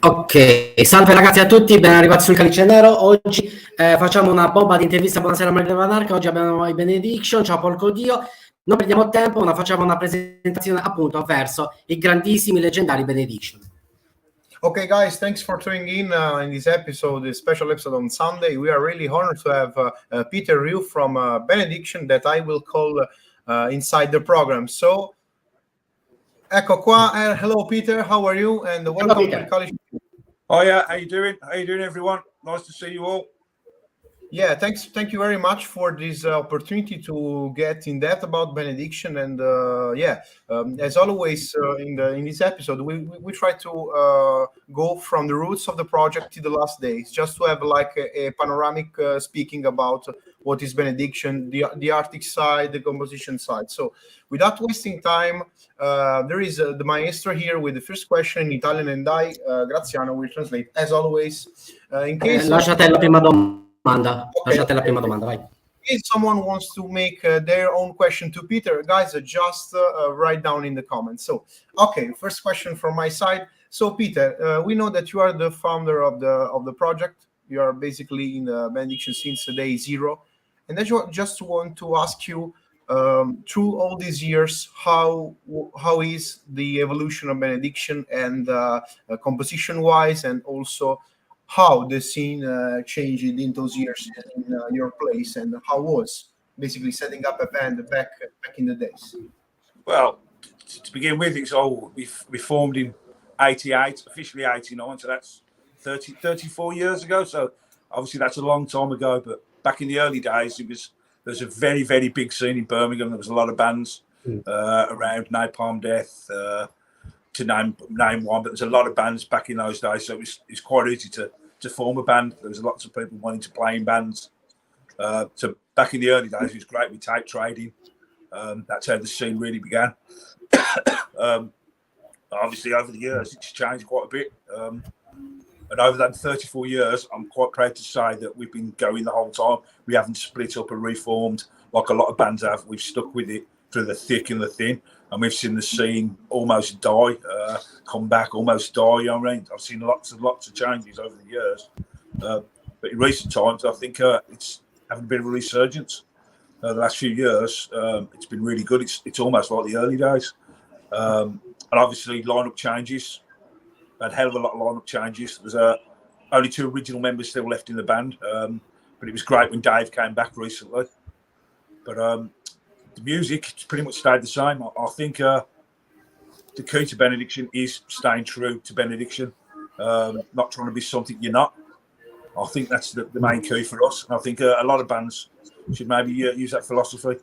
Ok, salve ragazzi a tutti, ben arrivati sul Calice Nero. Oggi facciamo una bomba di intervista. Buonasera Maria Vanarca, oggi abbiamo i Benediction, ciao Porco Dio. Non perdiamo tempo, facciamo una presentazione appunto a verso i grandissimi, leggendari Benediction. Okay, guys, thanks for tuning in this episode, this special episode on Sunday. We are really honored to have Peter Ryu from Benediction, that I will call inside the program. So, ecco qua. Hello, Peter. How are you? And welcome to the college. Oh yeah, how you doing? How you doing, everyone? Nice to see you all. Yeah, thank you very much for this opportunity to get in depth about Benediction. And as always in this episode, we try to go from the roots of the project to the last days, just to have like a panoramic speaking about what is Benediction, the artistic side, the composition side. So without wasting time, there is the maestro here with the first question in Italian, and I, Graziano, will translate as always. In case lasciate la prima domanda. Okay. Lasciate la prima domanda, vai. If someone wants to make their own question to Peter, guys, just write down in the comments. So, okay, first question from my side. So, Peter, we know that you are the founder of the project. You are basically in the Benediction since day zero, and I just want to ask you, through all these years, how is the evolution of Benediction, and composition-wise, and also how the scene changed in those years in your place, and how was basically setting up a band back in the days? Well, to begin with, we formed in 88, officially 89, so that's 34 years ago. So obviously that's a long time ago, but back in the early days, there's a very, very big scene in Birmingham. There was a lot of bands around, Napalm Death, to name one, but there's a lot of bands back in those days, so it's quite easy to to form a band. There was lots of people wanting to play in bands. So back in the early days, it was great with tape trading. That's how the scene really began. Obviously, over the years, it's changed quite a bit. And over that 34 years, I'm quite proud to say that we've been going the whole time. We haven't split up and reformed like a lot of bands have. We've stuck with it through the thick and the thin. And we've seen the scene almost die, come back, almost die. You know what I mean? I've seen lots of changes over the years. But in recent times, I think it's having a bit of a resurgence. The last few years, it's been really good. It's almost like the early days. And obviously, lineup changes. Had a hell of a lot of lineup changes. There's only 2 original members still left in the band, but it was great when Dave came back recently. But the music pretty much stayed the same. I think the key to Benediction is staying true to Benediction, not trying to be something you're not. I think that's the main key for us. And I think a lot of bands should maybe use that philosophy.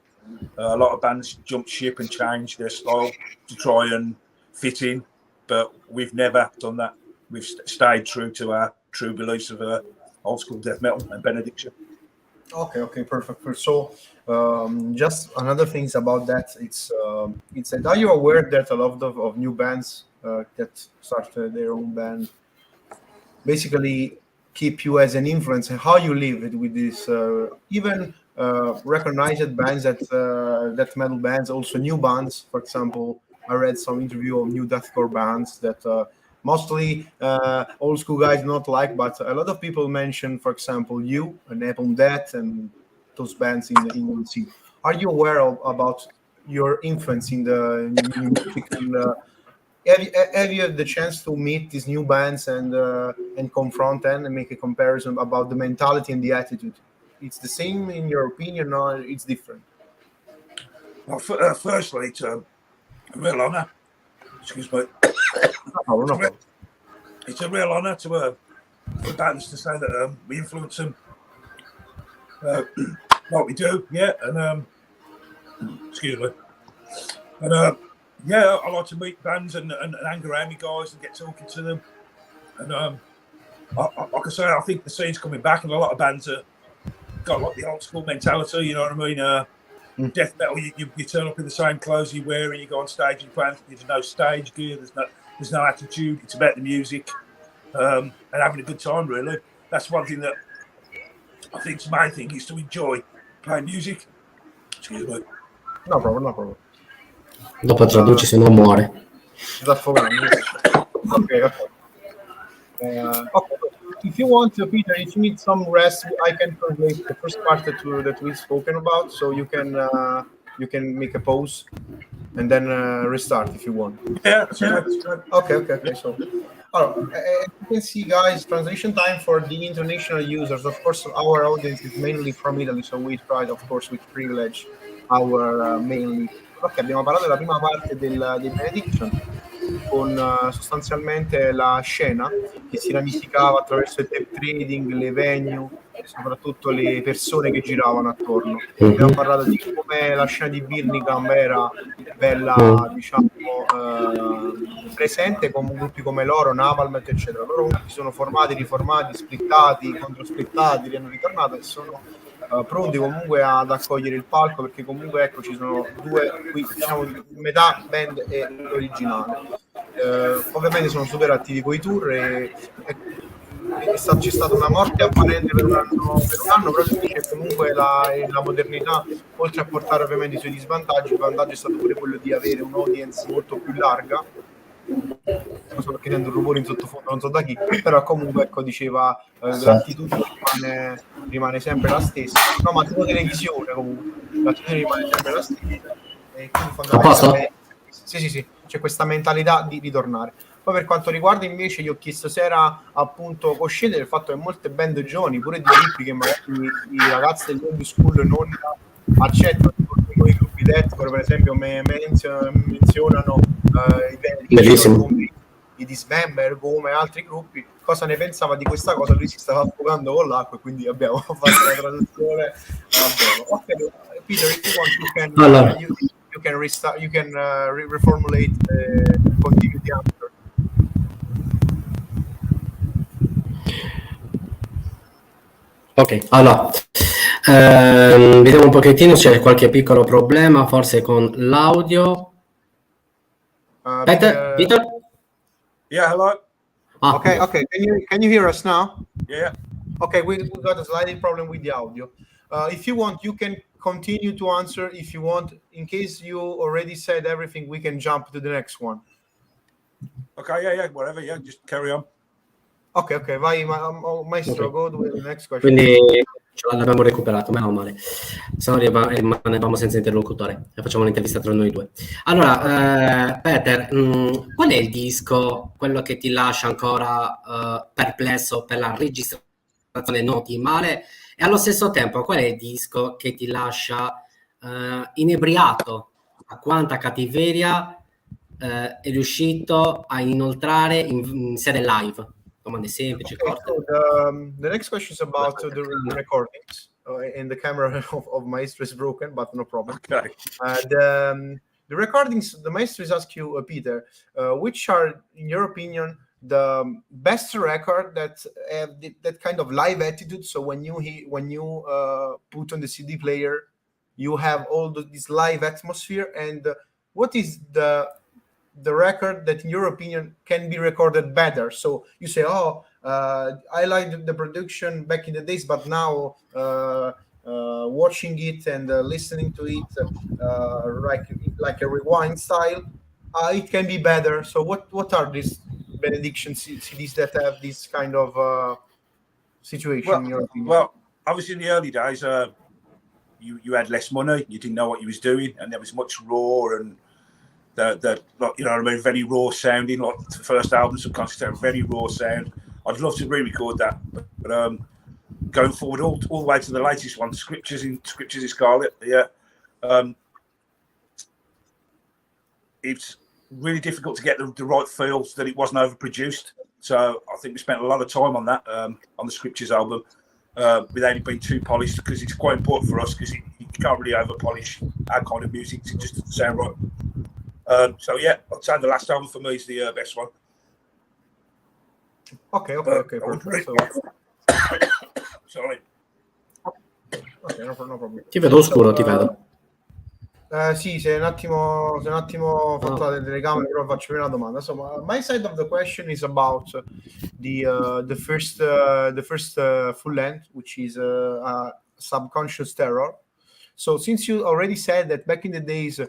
A lot of bands jump ship and change their style to try and fit in. But we've never done that. We've stayed true to our true beliefs of old school death metal and Benediction. Okay, perfect. So, just another things about that. It's that are you aware that a lot of new bands that started their own band basically keep you as an influence and how you live it with this even recognized bands that death metal bands, also new bands, for example. I read some interview of new deathcore bands that mostly old school guys not like, but a lot of people mention, for example, you and Napalm Death and those bands in the scene. Are you aware about your influence in the new music? And, have you had the chance to meet these new bands and confront them and make a comparison about the mentality and the attitude? It's the same in your opinion, or it's different? Well, firstly, it's a real honour. Excuse me. It's a real honour to for bands to say that we influence them like we do, yeah. And excuse me. And yeah, I like to meet bands and hang around me guys and get talking to them. And like I say, I think the scene's coming back, and a lot of bands are got like the old school mentality. You know what I mean? Death metal, you turn up in the same clothes you wear and you go on stage. There's no stage gear. There's no attitude. It's about the music and having a good time. Really, that's one thing that I think is my thing, is to enjoy playing music. Excuse me. No problem. Dopo traduci, se no muore. Okay. If you want to, Peter, if you need some rest, I can translate the first part that we've spoken about, so you can make a pause and then restart if you want. Yeah, that's right. Okay. So, as you can see, guys, translation time for the international users. Of course, our audience is mainly from Italy, so we tried, of course, with privilege our mainly. Ok, abbiamo parlato della prima parte dei Benediction, con sostanzialmente la scena che si ramificava attraverso il tape trading, le venue e soprattutto le persone che giravano attorno. Abbiamo parlato di come la scena di Birmingham era bella, diciamo, presente con gruppi come loro, Napalm, eccetera. Loro si sono formati, riformati, splittati, controsplittati, hanno ritornato e sono pronti comunque ad accogliere il palco, perché comunque ecco ci sono due, diciamo, metà band e originale. Ovviamente sono super attivi con i tour e c'è stata una morte apparente per un anno, però si dice comunque la modernità, oltre a portare ovviamente i suoi svantaggi, il vantaggio è stato pure quello di avere un'audience molto più larga. Non so perché sento un rumore in sottofondo, non so da chi, però comunque ecco diceva l'attitudine rimane sempre la stessa, no, ma tipo televisione comunque l'attitudine rimane sempre la stessa e quindi fondamentalmente sì, c'è questa mentalità di ritornare. Poi per quanto riguarda invece, gli ho chiesto se era appunto cosciente del fatto che molte band giovani, pure di gruppi che magari i ragazzi del old school non accettano, i gruppi deathcore per esempio menzionano i Dismember come altri gruppi, cosa ne pensava di questa cosa. Lui si stava affogando con l'acqua e quindi abbiamo fatto la traduzione. Okay, Peter, if you want, you can restart, you can reformulate, continue the answer. Ok, allora, vediamo un pochettino se c'è qualche piccolo problema, forse con l'audio. Peter? Peter? Yeah, hello. Okay. Can you hear us now? Yeah. Okay, we got a slight problem with the audio. If you want, you can continue to answer. If you want, in case you already said everything, we can jump to the next one. Okay, yeah, whatever, yeah, just carry on. Ok, vai, maestro, Ok. go with the next question. Quindi ce l'abbiamo recuperato, meno male. Se no rimanevamo senza interlocutore e facciamo un'intervista tra noi due. Allora, Peter, qual è il disco, quello che ti lascia ancora perplesso per la registrazione noti male, e allo stesso tempo qual è il disco che ti lascia inebriato a quanta cattiveria è riuscito a inoltrare in sede live? Domande semplici, Okay, corte. so the next question is about the recordings. And the camera of Maestro is broken, but no problem. Okay. The recordings, the Maestro is asking you, Peter, which are, in your opinion, the best record that have that kind of live attitude? So when you put on the CD player, you have all this live atmosphere. And what is the record that, in your opinion, can be recorded better? So you say, I liked the production back in the days, but now watching it and listening to it like a rewind style, it can be better. So what are these Benediction CDs that have this kind of situation, in your opinion? Well, obviously in the early days, you had less money, you didn't know what you was doing, and there was much raw and the you know what I mean, very raw sounding. Like the first album, Subconscious Terror, very raw sound. I'd love to re-record that, but going forward all the way to the latest one, Scriptures in Scarlet, yeah. It's really difficult to get the right feel so that it wasn't overproduced. So I think we spent a lot of time on that, on the Scriptures album, without it being too polished, because it's quite important for us, because you can't really over-polish our kind of music. It just doesn't sound right. So yeah, I'd say the last album for me is the best one. Okay. Sorry. Okay, no problem. Ti vedo oscuro, ti vedo. Sì, sei un attimo fatto la telecamera, però faccio prima una domanda. Insomma, my side of the question is about the first full length, which is Subconscious Terror. So since you already said that back in the days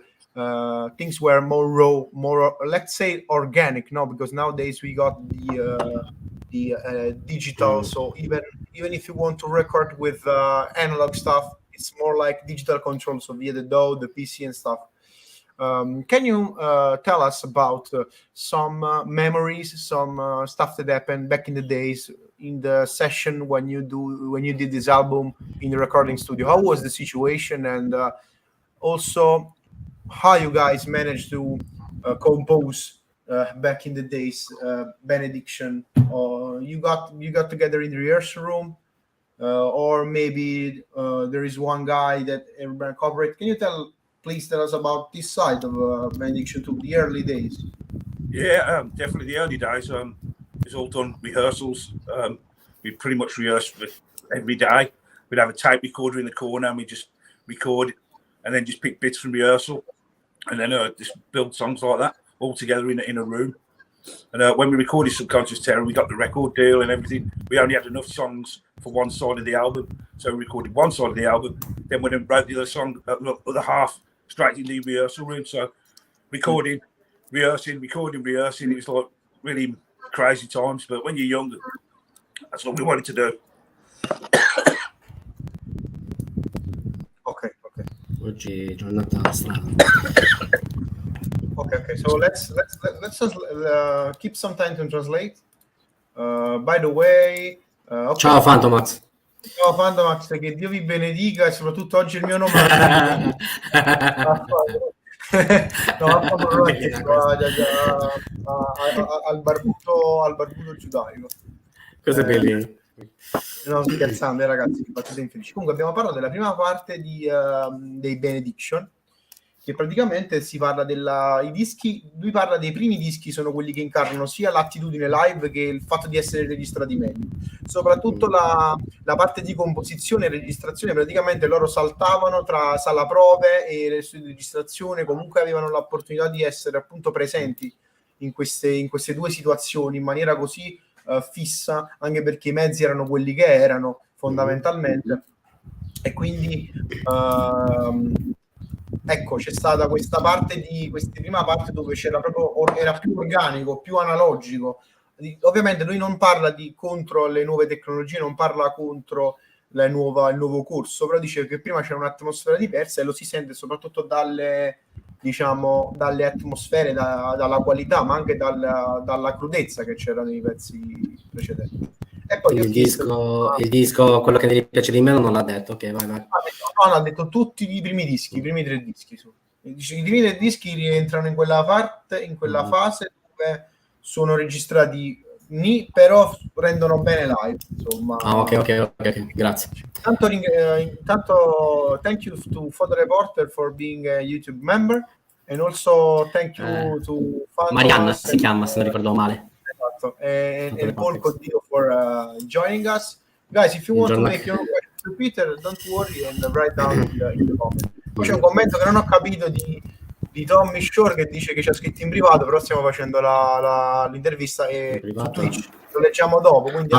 things were more raw, more, let's say, organic, no? Because nowadays we got the digital. So even if you want to record with analog stuff, it's more like digital control, so via the DAW, the PC and stuff. Can you tell us about some memories, some stuff that happened back in the days in the session when you did this album in the recording studio? How was the situation, and also how you guys managed to compose back in the days, Benediction? Or you got together in the rehearsal room, or maybe there is one guy that everybody covered. Can you please tell us about this side of Benediction to the early days? Yeah, definitely the early days. It's all done rehearsals. We pretty much rehearsed every day. We'd have a tape recorder in the corner, and we just record, and then just pick bits from rehearsal, and then just build songs like that all together in a room. And when we recorded Subconscious Terror, we got the record deal and everything. We only had enough songs for one side of the album, so we recorded one side of the album. Then we wrote the other song, the other half, straight in the rehearsal room. So recording, rehearsing. It was like really crazy times. But when you're young, that's what we wanted to do. Okay. Oggi giornata strana. Okay. So let's just keep some time to translate. By the way, okay. Ciao Fantomax. Ciao Fantomax, che Dio vi benedica, e soprattutto oggi il mio nome al barbuto giudaico. Questo è bellino. No, scherzando, ragazzi, battute infelici. Comunque abbiamo parlato della prima parte dei Benediction, che praticamente si parla i dischi, lui parla dei primi dischi, sono quelli che incarnano sia l'attitudine live che il fatto di essere registrati meglio. Soprattutto la parte di composizione e registrazione, praticamente loro saltavano tra sala prove e studio di registrazione, comunque avevano l'opportunità di essere appunto presenti in queste due situazioni in maniera così fissa, anche perché i mezzi erano quelli che erano fondamentalmente, e quindi ecco, c'è stata questa prima parte dove c'era proprio, era più organico, più analogico. Ovviamente lui non parla contro le nuove tecnologie, non parla contro il nuovo corso, però dice che prima c'era un'atmosfera diversa e lo si sente soprattutto dalle atmosfere, dalla qualità, ma anche dalla crudezza che c'era nei pezzi precedenti. E poi il disco, quello che mi piace di meno, non l'ha detto. Ok, vai. No, ha detto tutti i primi dischi, i primi 3 dischi. I primi 3 dischi rientrano in quella parte, in quella fase dove sono registrati però rendono bene live, insomma. Ok, grazie. Intanto thank you to Photo Reporter for being a YouTube member, and also thank you to Marianna si chiama, se non ricordo male. Esatto, and Paul Codio for joining us. Guys, if you want to make your own question to Peter, don't worry and write down in the comment. Poi c'è un commento che non ho capito di Tommy Shore che dice che ci ha scritto in privato, però stiamo facendo l'intervista e su Twitch lo leggiamo dopo, quindi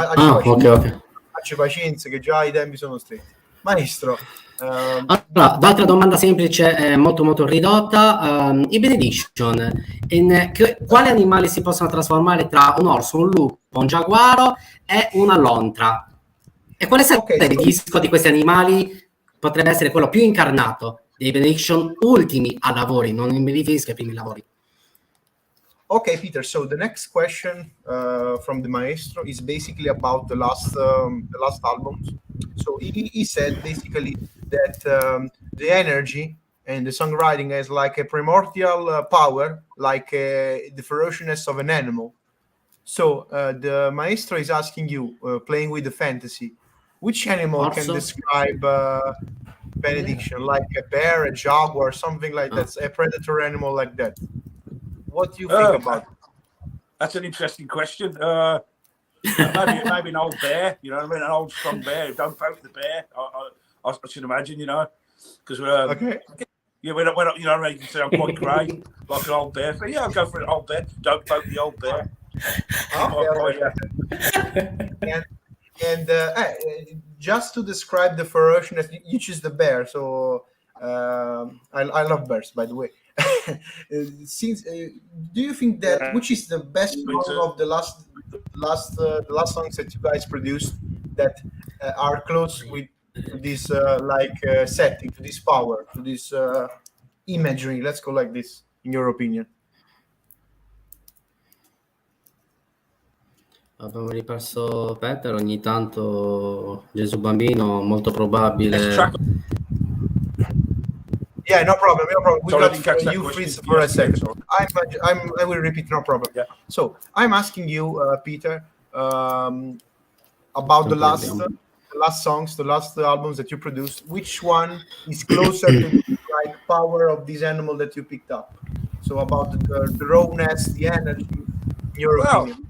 facci pazienza che già i tempi sono stretti. Maestro, allora, d'altra domanda semplice, molto molto ridotta, i Benediction, quali animali si possono trasformare tra un orso, un lupo, un giaguaro e una lontra? E quale sarebbe il disco di questi animali? Potrebbe essere quello più incarnato dei Benediction ultimi a lavori, non mi riferisco ai primi lavori. Okay, Peter. So the next question from the maestro is basically about the last albums. So he said basically that the energy and the songwriting is like a primordial power, like the ferociousness of an animal. So the maestro is asking you, playing with the fantasy, which animal can describe Benediction, like a bear, a jaguar, something like that, a predator animal like that? What do you think about it? That's an interesting question. Maybe an old bear, you know what I mean? An old strong bear. Don't poke the bear, I should imagine, you know, because yeah, we're not, you know what I mean? You can say I'm quite grey, like an old bear. But yeah, I'll go for an old bear. Don't poke the old bear. And just to describe the ferociousness, you choose the bear. So I love bears, by the way. Since do you think that which is the best song of the last songs that you guys produced that are close with this setting, to this power, to this imagery, let's go like this, in your opinion? Abbiamo riperso Peter, ogni tanto Gesù Bambino, molto probabile. Yeah, no problem. We got you freeze for a second. I will repeat, no problem. Yeah. So I'm asking you, Peter, about the last songs, the last albums that you produced. Which one is closer to the power of this animal that you picked up? So about the rawness, the energy, in your opinion.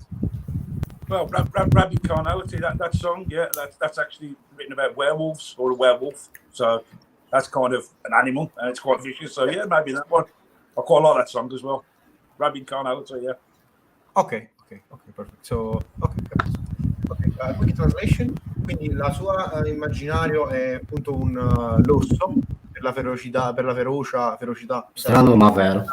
Well, Rabid Carnality, that song, yeah, that's actually written about werewolves or a werewolf. So that's kind of an animal and it's quite vicious. So yeah, maybe that one. I quite like that song as well. Rabid Carnality, yeah. Okay, perfect. So, quick translation. Quindi la sua immaginario è appunto un l'orso per la ferocità. Strano ma vero.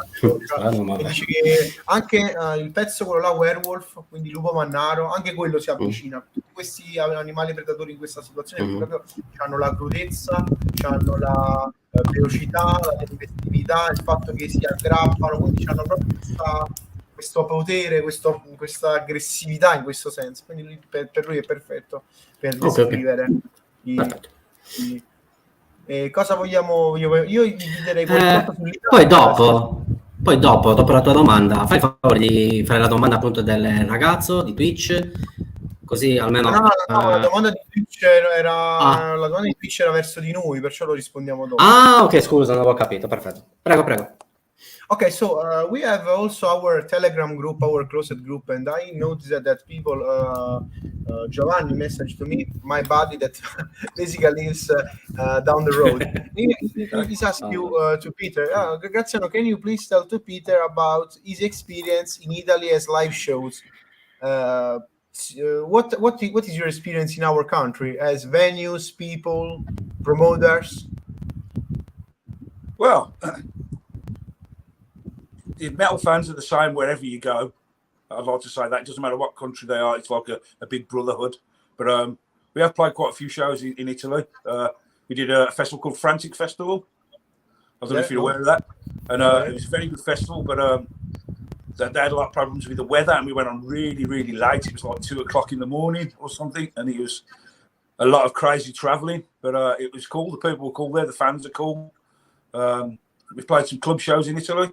Dice che anche il pezzo quello là, werewolf, quindi lupo mannaro, anche quello si avvicina. Tutti questi animali predatori in questa situazione proprio hanno la crudezza, hanno la velocità, la tempestività, il fatto che si aggrappano, quindi hanno proprio questo potere, questa aggressività in questo senso. Quindi lui, per lui è perfetto per descrivere cosa vogliamo. Io gli direi qualcosa poi dopo la tua domanda, fai il favore di fare la domanda appunto del ragazzo di Twitch, così almeno... No, la domanda di Twitch era la domanda di Twitch era verso di noi, perciò lo rispondiamo dopo. Ah, ok, scusa, non avevo capito, perfetto. Prego. Okay, so we have also our Telegram group, our closed group, and I noticed that people, Giovanni messaged to me, my buddy that basically lives down the road. He's asked you to Peter, Ringraziamo, can you please tell to Peter about his experience in Italy as live shows? What is your experience in our country as venues, people, promoters? Well, the metal fans are the same wherever you go. I'd like to say that. It doesn't matter what country they are. It's like a big brotherhood. But we have played quite a few shows in Italy. We did a festival called Fransce Festival. I don't know if you're aware of that. And it was a very good festival, but they had a lot of problems with the weather, and we went on really, really late. It was like 2 o'clock in the morning or something, and it was a lot of crazy travelling. But it was cool. The people were cool there. The fans are cool. We played some club shows in Italy.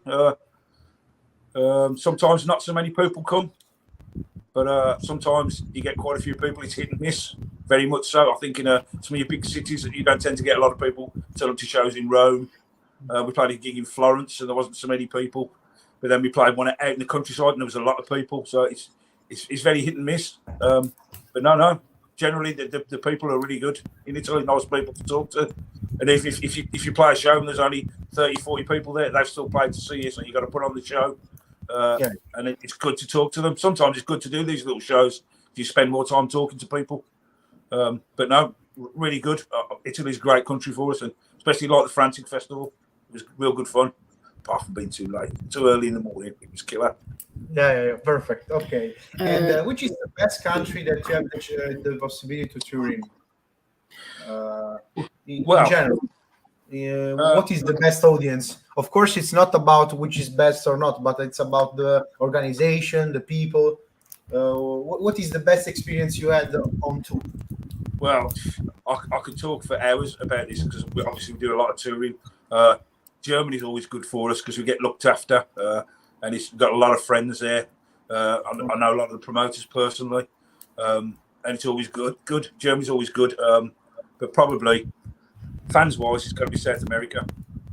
Sometimes not so many people come, but sometimes you get quite a few people. It's hit and miss, very much so. I think in some of your big cities, you don't tend to get a lot of people. Turn up to shows in Rome. We played a gig in Florence, and there wasn't so many people. But then we played one out in the countryside, and there was a lot of people. So it's very hit and miss. But no. Generally, the people are really good in Italy. Nice people to talk to. And if you play a show and there's only 30, 40 people there, they've still played to see you, so you got to put on the show. And it's good to talk to them. Sometimes it's good to do these little shows if you spend more time talking to people. But no, really good. Italy's a great country for us, and especially like the Fransce Festival. It was real good fun, apart from being too late, too early in the morning. It was killer. Yeah, perfect. Okay. And which is the best country that you have the possibility to tour in? In general. What is the best audience? Of course, it's not about which is best or not, but it's about the organization, the people. What is the best experience you had on tour? Well, I could talk for hours about this because we obviously do a lot of touring. Germany's always good for us because we get looked after, and it's got a lot of friends there. I know a lot of the promoters personally, and it's always good. Germany's always good, but probably fans-wise, it's got to be South America.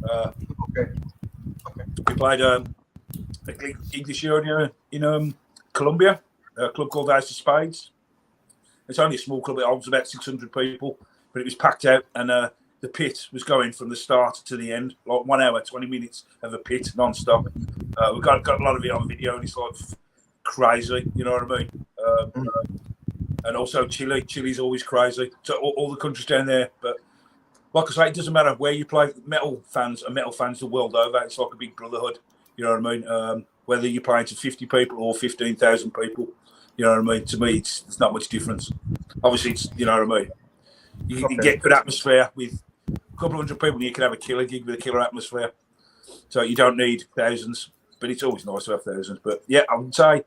Okay. We played a gig this year in Colombia, a club called Ace of Spades. It's only a small club. It holds about 600 people, but it was packed out, and the pit was going from the start to the end, like 1 hour, 20 minutes of a pit non-stop. We got a lot of it on video, and it's like crazy, you know what I mean? And also Chile. Chile's always crazy. So all the countries down there, but like I say, it doesn't matter where you play. Metal fans are metal fans the world over. It's like a big brotherhood. You know what I mean? Whether you're playing to 50 people or 15,000 people, you know what I mean? To me, it's not much difference. Obviously, it's, you know what I mean? You can get good atmosphere with a couple of hundred people, and you can have a killer gig with a killer atmosphere. So you don't need thousands, but it's always nice to have thousands. But yeah, I would say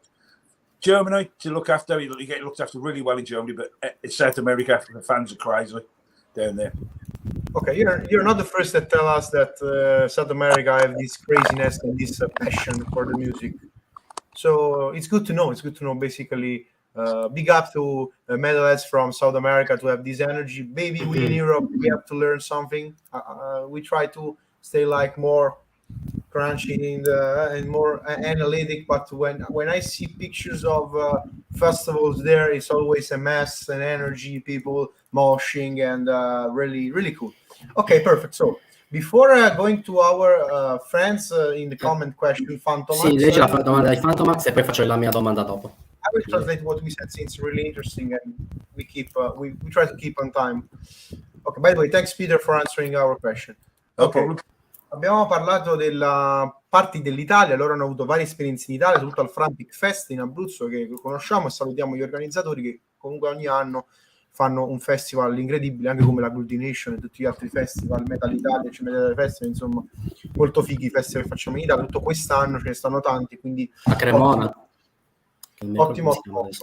Germany to look after. You get looked after really well in Germany, but it's South America. The fans are crazy down there. Okay, you're not the first that tell us that South America have this craziness and this passion for the music. So it's good to know. It's good to know. Basically, big up to metalheads from South America to have this energy. Maybe we in Europe we have to learn something. We try to stay like more crunchy and more analytic. But when I see pictures of festivals there, it's always a mess and energy, people moshing, and really cool. Okay, perfect. So before going to our friends in the comment question, Phantomax. Sì, leggi la domanda di Phantomax e poi faccio la mia domanda dopo. I will translate what we said since it's really interesting, and we keep we try to keep on time. Okay, by the way, thanks Peter for answering our question. Okay. Abbiamo parlato della parti dell'Italia, loro hanno avuto varie esperienze in Italia, soprattutto al Frantic Fest in Abruzzo che conosciamo, e salutiamo gli organizzatori che comunque ogni anno fanno un festival incredibile, anche come la Gluttination e tutti gli altri festival, Metal Italia, Metal Festival, insomma, molto fighi i festival che facciamo in Italia. Tutto quest'anno ce ne stanno tanti, quindi a Cremona. Ottimo.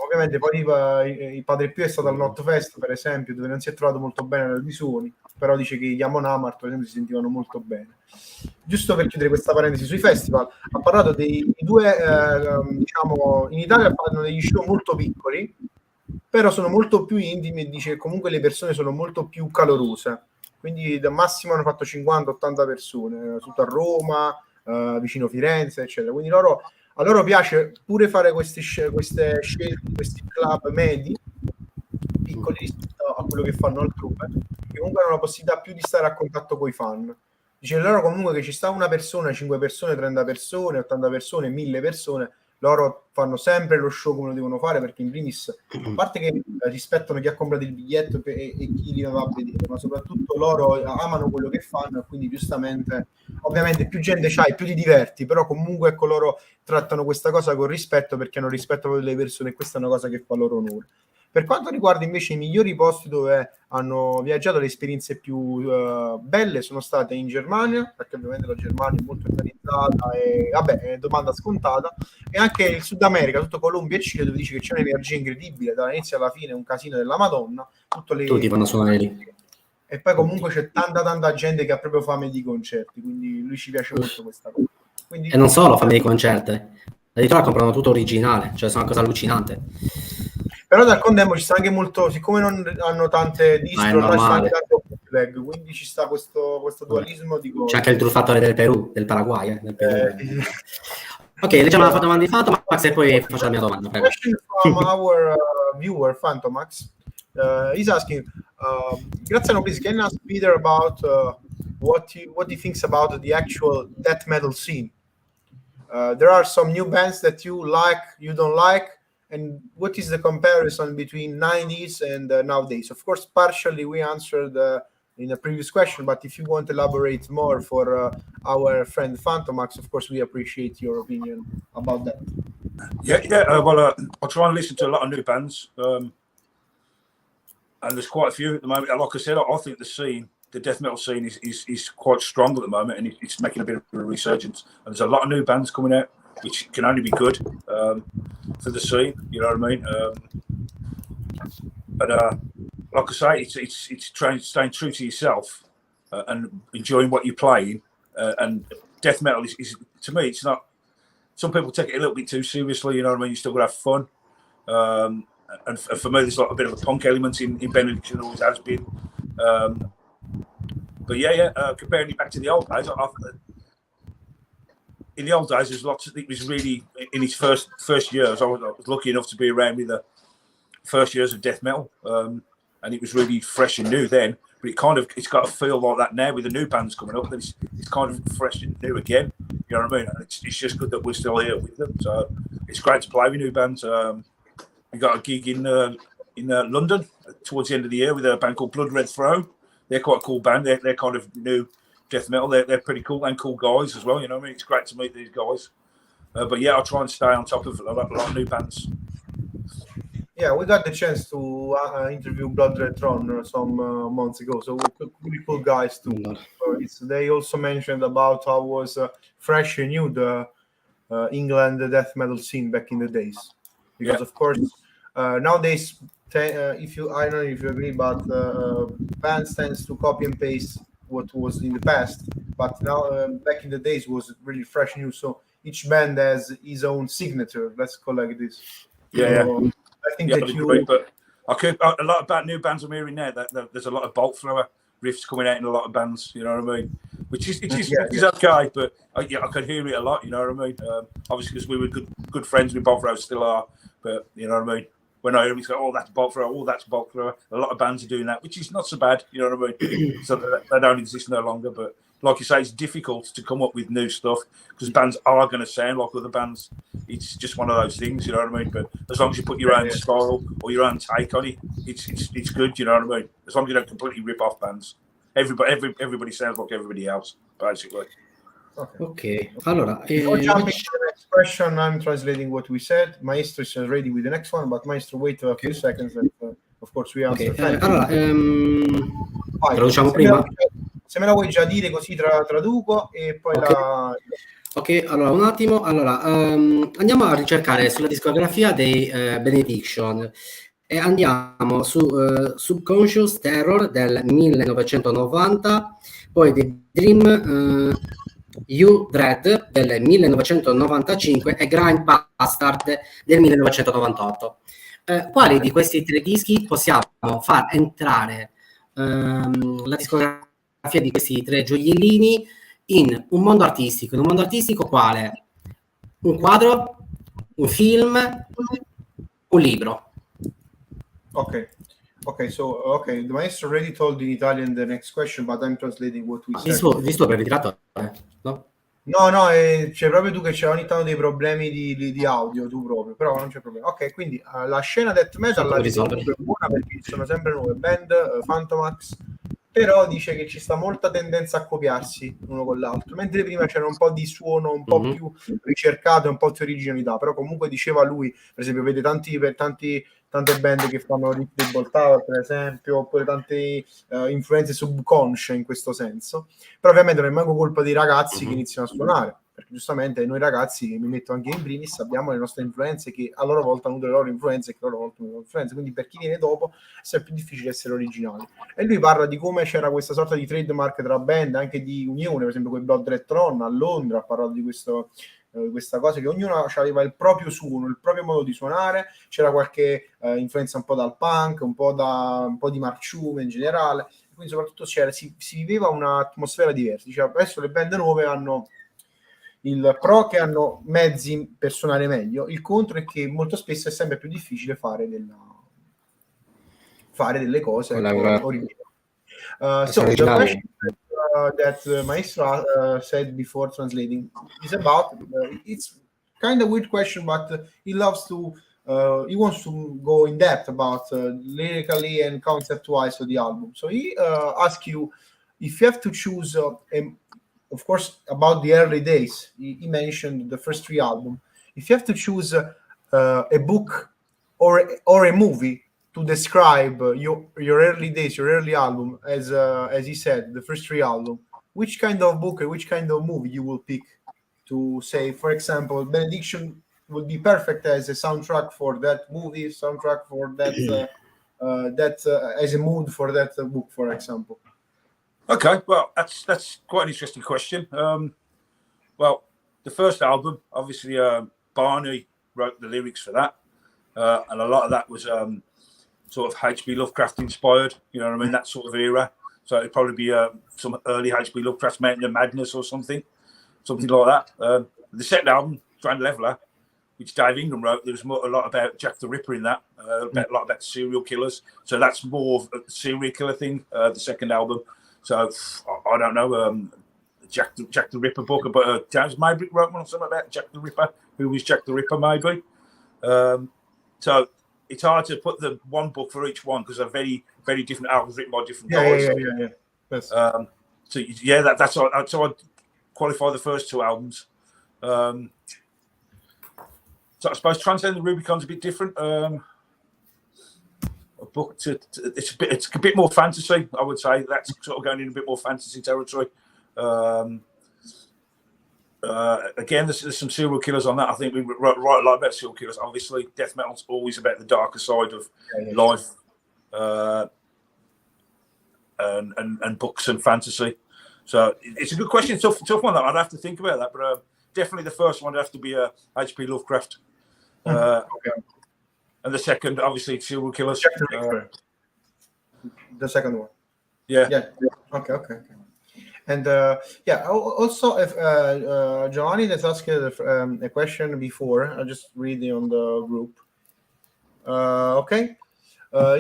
Ovviamente poi il Padre Pio è stato al Not Fest, per esempio, dove non si è trovato molto bene nelle visioni, però dice che gli Amon-Amarth, per esempio, si sentivano molto bene. Giusto per chiudere questa parentesi sui festival, ha parlato dei due, diciamo, in Italia fanno degli show molto piccoli, però sono molto più intimi e dice che comunque le persone sono molto più calorose, quindi da massimo hanno fatto 50-80 persone, tutto a Roma, vicino Firenze, eccetera. Quindi a loro piace pure fare queste scelte, questi club medi, piccoli rispetto a quello che fanno altrove, che comunque hanno la possibilità più di stare a contatto con i fan. Dice loro comunque che ci sta una persona, 5 persone, 30 persone, 80 persone, 1000 persone, loro fanno sempre lo show come lo devono fare, perché in primis, a parte che rispettano chi ha comprato il biglietto e chi li va a vedere, ma soprattutto loro amano quello che fanno, e quindi giustamente, ovviamente più gente c'hai, più ti diverti, però comunque ecco, loro trattano questa cosa con rispetto, perché hanno rispetto per le persone, e questa è una cosa che fa loro onore. Per quanto riguarda invece i migliori posti dove hanno viaggiato, le esperienze più belle sono state in Germania, perché ovviamente la Germania è molto organizzata e vabbè, è domanda scontata, e anche il Sud America, tutto Colombia e Cile, dove dice che c'è un'energia incredibile dall'inizio alla fine, un casino della Madonna, tutti vanno a suonare lì. E poi comunque c'è tanta gente che ha proprio fame di concerti, quindi lui ci piace molto questa cosa. Quindi, e non solo fame di concerti, addirittura comprano tutto originale, cioè sono una cosa allucinante. Però dal contempo ci sta anche molto, siccome non hanno tante distro, là ci sta anche tanto bootleg, quindi ci sta questo dualismo di cose. C'è anche il truffatore del Perù, del Paraguay, del Perù. Ok, leggiamo la domanda di Fantomax e poi faccio la mia domanda. Prego. Question from our viewer Fantomax is asking, Ringraziamo, please, can you ask Peter about what he thinks about the actual death metal scene? There are some new bands that you like, you don't like, and what is the comparison between 90s and nowadays? Of course, partially we answered in a previous question, but if you want to elaborate more for our friend Fantomax, of course, we appreciate your opinion about that. Well, I try and listen to a lot of new bands, and there's quite a few at the moment. Like I said, I think the death metal scene is quite strong at the moment, and it's making a bit of a resurgence. And there's a lot of new bands coming out, which can only be good for the scene. You know what I mean? Like I say, it's staying true to yourself and enjoying what you're playing. And death metal is to me, it's not. Some people take it a little bit too seriously. You know what I mean? You still got to have fun. And for me, there's like a bit of a punk element in Benediction, always has been. But comparing it back to the old days, in the old days, there's lots. It was really in its first years. I was lucky enough to be around with the first years of death metal, and it was really fresh and new then. But it's got to feel like that now with the new bands coming up. That it's kind of fresh and new again. You know what I mean? And it's just good that we're still here with them. So it's great to play with new bands. We got a gig in London towards the end of the year with a band called Blood Red Throne. They're quite a cool band. They're kind of new death metal. They're pretty cool and cool guys as well. You know what I mean? It's great to meet these guys. But yeah, I'll try and stay on top of a lot of new bands. Yeah, we got the chance to interview Blood Red Throne some months ago. So really cool guys too. They also mentioned about how was fresh and new the England death metal scene back in the days. Because of course nowadays, I don't know if you agree, but bands tends to copy and paste what was in the past. But now back in the days was really fresh new. So each band has his own signature. Let's call it like this. So, I think that you. But a lot about new bands I'm hearing now. That there's a lot of bolt thrower riffs coming out in a lot of bands. You know what I mean? Which is okay, but I could hear it a lot. You know what I mean? Obviously, because we were good friends with bolt throwers, still are. But you know what I mean? When I hear me say, "Oh, that's bolt thrower," "Oh, that's bolt thrower," a lot of bands are doing that, which is not so bad. You know what I mean? So they don't exist no longer. But like you say, it's difficult to come up with new stuff because bands are going to sound like other bands. It's just one of those things, you know what I mean? But as long as you put your own style or your own take on it, it's good, you know what I mean? As long as you don't completely rip off bands. Everybody sounds like everybody else, basically. Okay. Allora, before jumping to the next question, I'm translating what we said. Maestro is ready with the next one, but Maestro, wait a few seconds. And, of course, we answer. Allora, traduciamo prima. Se me la vuoi già dire, così traduco e poi la. Ok, allora un attimo. Allora, andiamo a ricercare sulla discografia dei Benediction e andiamo su Subconscious Terror del 1990, poi The Dream You Dread del 1995 e Grind Bastard del 1998. Quali di questi 3 dischi possiamo far entrare la discografia di questi 3 gioiellini in un mondo artistico? In un mondo artistico quale? Un quadro, un film, un libro. Okay. The maestro already told in Italian the next question, but I'm translating what we said. Visto per ritratto, no? No, c'è proprio tu che c'è ogni tanto dei problemi di audio, tu proprio, però non c'è problema. Ok, quindi la scena death metal la risolve buona perché ci sono sempre nuove band, Phantomax, però dice che ci sta molta tendenza a copiarsi uno con l'altro, mentre prima c'era un po' di suono un po' più ricercato e un po' più originalità, però comunque diceva lui, per esempio, vede tante band che fanno Rick Table Tower, per esempio, oppure tante influenze subconsce in questo senso. Però ovviamente non è manco colpa dei ragazzi che iniziano a suonare, perché giustamente noi ragazzi, mi metto anche in primis, abbiamo le nostre influenze che a loro volta hanno le loro influenze e che a loro volta hanno le loro influenze, quindi per chi viene dopo è sempre più difficile essere originali. E lui parla di come c'era questa sorta di trademark tra band, anche di unione, per esempio con Blood Red Throne a Londra, ha parlato di questa cosa, che ognuno aveva il proprio suono, il proprio modo di suonare, c'era qualche influenza un po' dal punk, un po' di marciume in generale, quindi soprattutto si viveva un'atmosfera diversa. Diceva, adesso le band nuove hanno il pro che hanno mezzi per suonare meglio, il contro è che molto spesso è sempre più difficile fare delle cose originali. So the question that Maestro said before translating is about it's kind of weird question, but he loves to he wants to go in depth about lyrically and concept wise of the album. So he asks you if you have to choose of course about the early days. He mentioned the first 3 albums. If you have to choose a book or a movie to describe your early days, your early album, as he said, the first 3 albums, which kind of book or which kind of movie you will pick to say, for example, Benediction would be perfect as a soundtrack for that movie, soundtrack for that as a mood for that book, for example. Okay, well, that's quite an interesting question. Well, the first album, obviously, Barney wrote the lyrics for that, and a lot of that was sort of H.P. Lovecraft inspired, you know what I mean, that sort of era. So it'd probably be some early H.P. Lovecraft Mountain of Madness or something like that. The second album, Grand Leveler, which Dave Ingham wrote, there was a lot about Jack the Ripper in that, a lot about serial killers. So that's more of a serial killer thing, the second album. So I don't know, Jack the Ripper book, but James Maybrick wrote one or something about Jack the Ripper, who was Jack the Ripper maybe. So it's hard to put the one book for each one because they're very, very different albums written by different guys. Yeah. Yes. So yeah, that's how I'd qualify the first 2 albums. So I suppose Transcend the Rubicon's a bit different. A book it's a bit more fantasy, I would say. That's sort of going in a bit more fantasy territory. Again, there's some serial killers on that. I think we write a lot about serial killers. Obviously, death metal's always about the darker side of life, and books and fantasy. So it's a good question. Tough one. I'd have to think about that, but definitely the first one would have to be H.P. Lovecraft, and the second, obviously, serial killers. The second one. Yeah. Okay. And also, if Giovanni has asked a question before, I'll just read it on the group. Okay.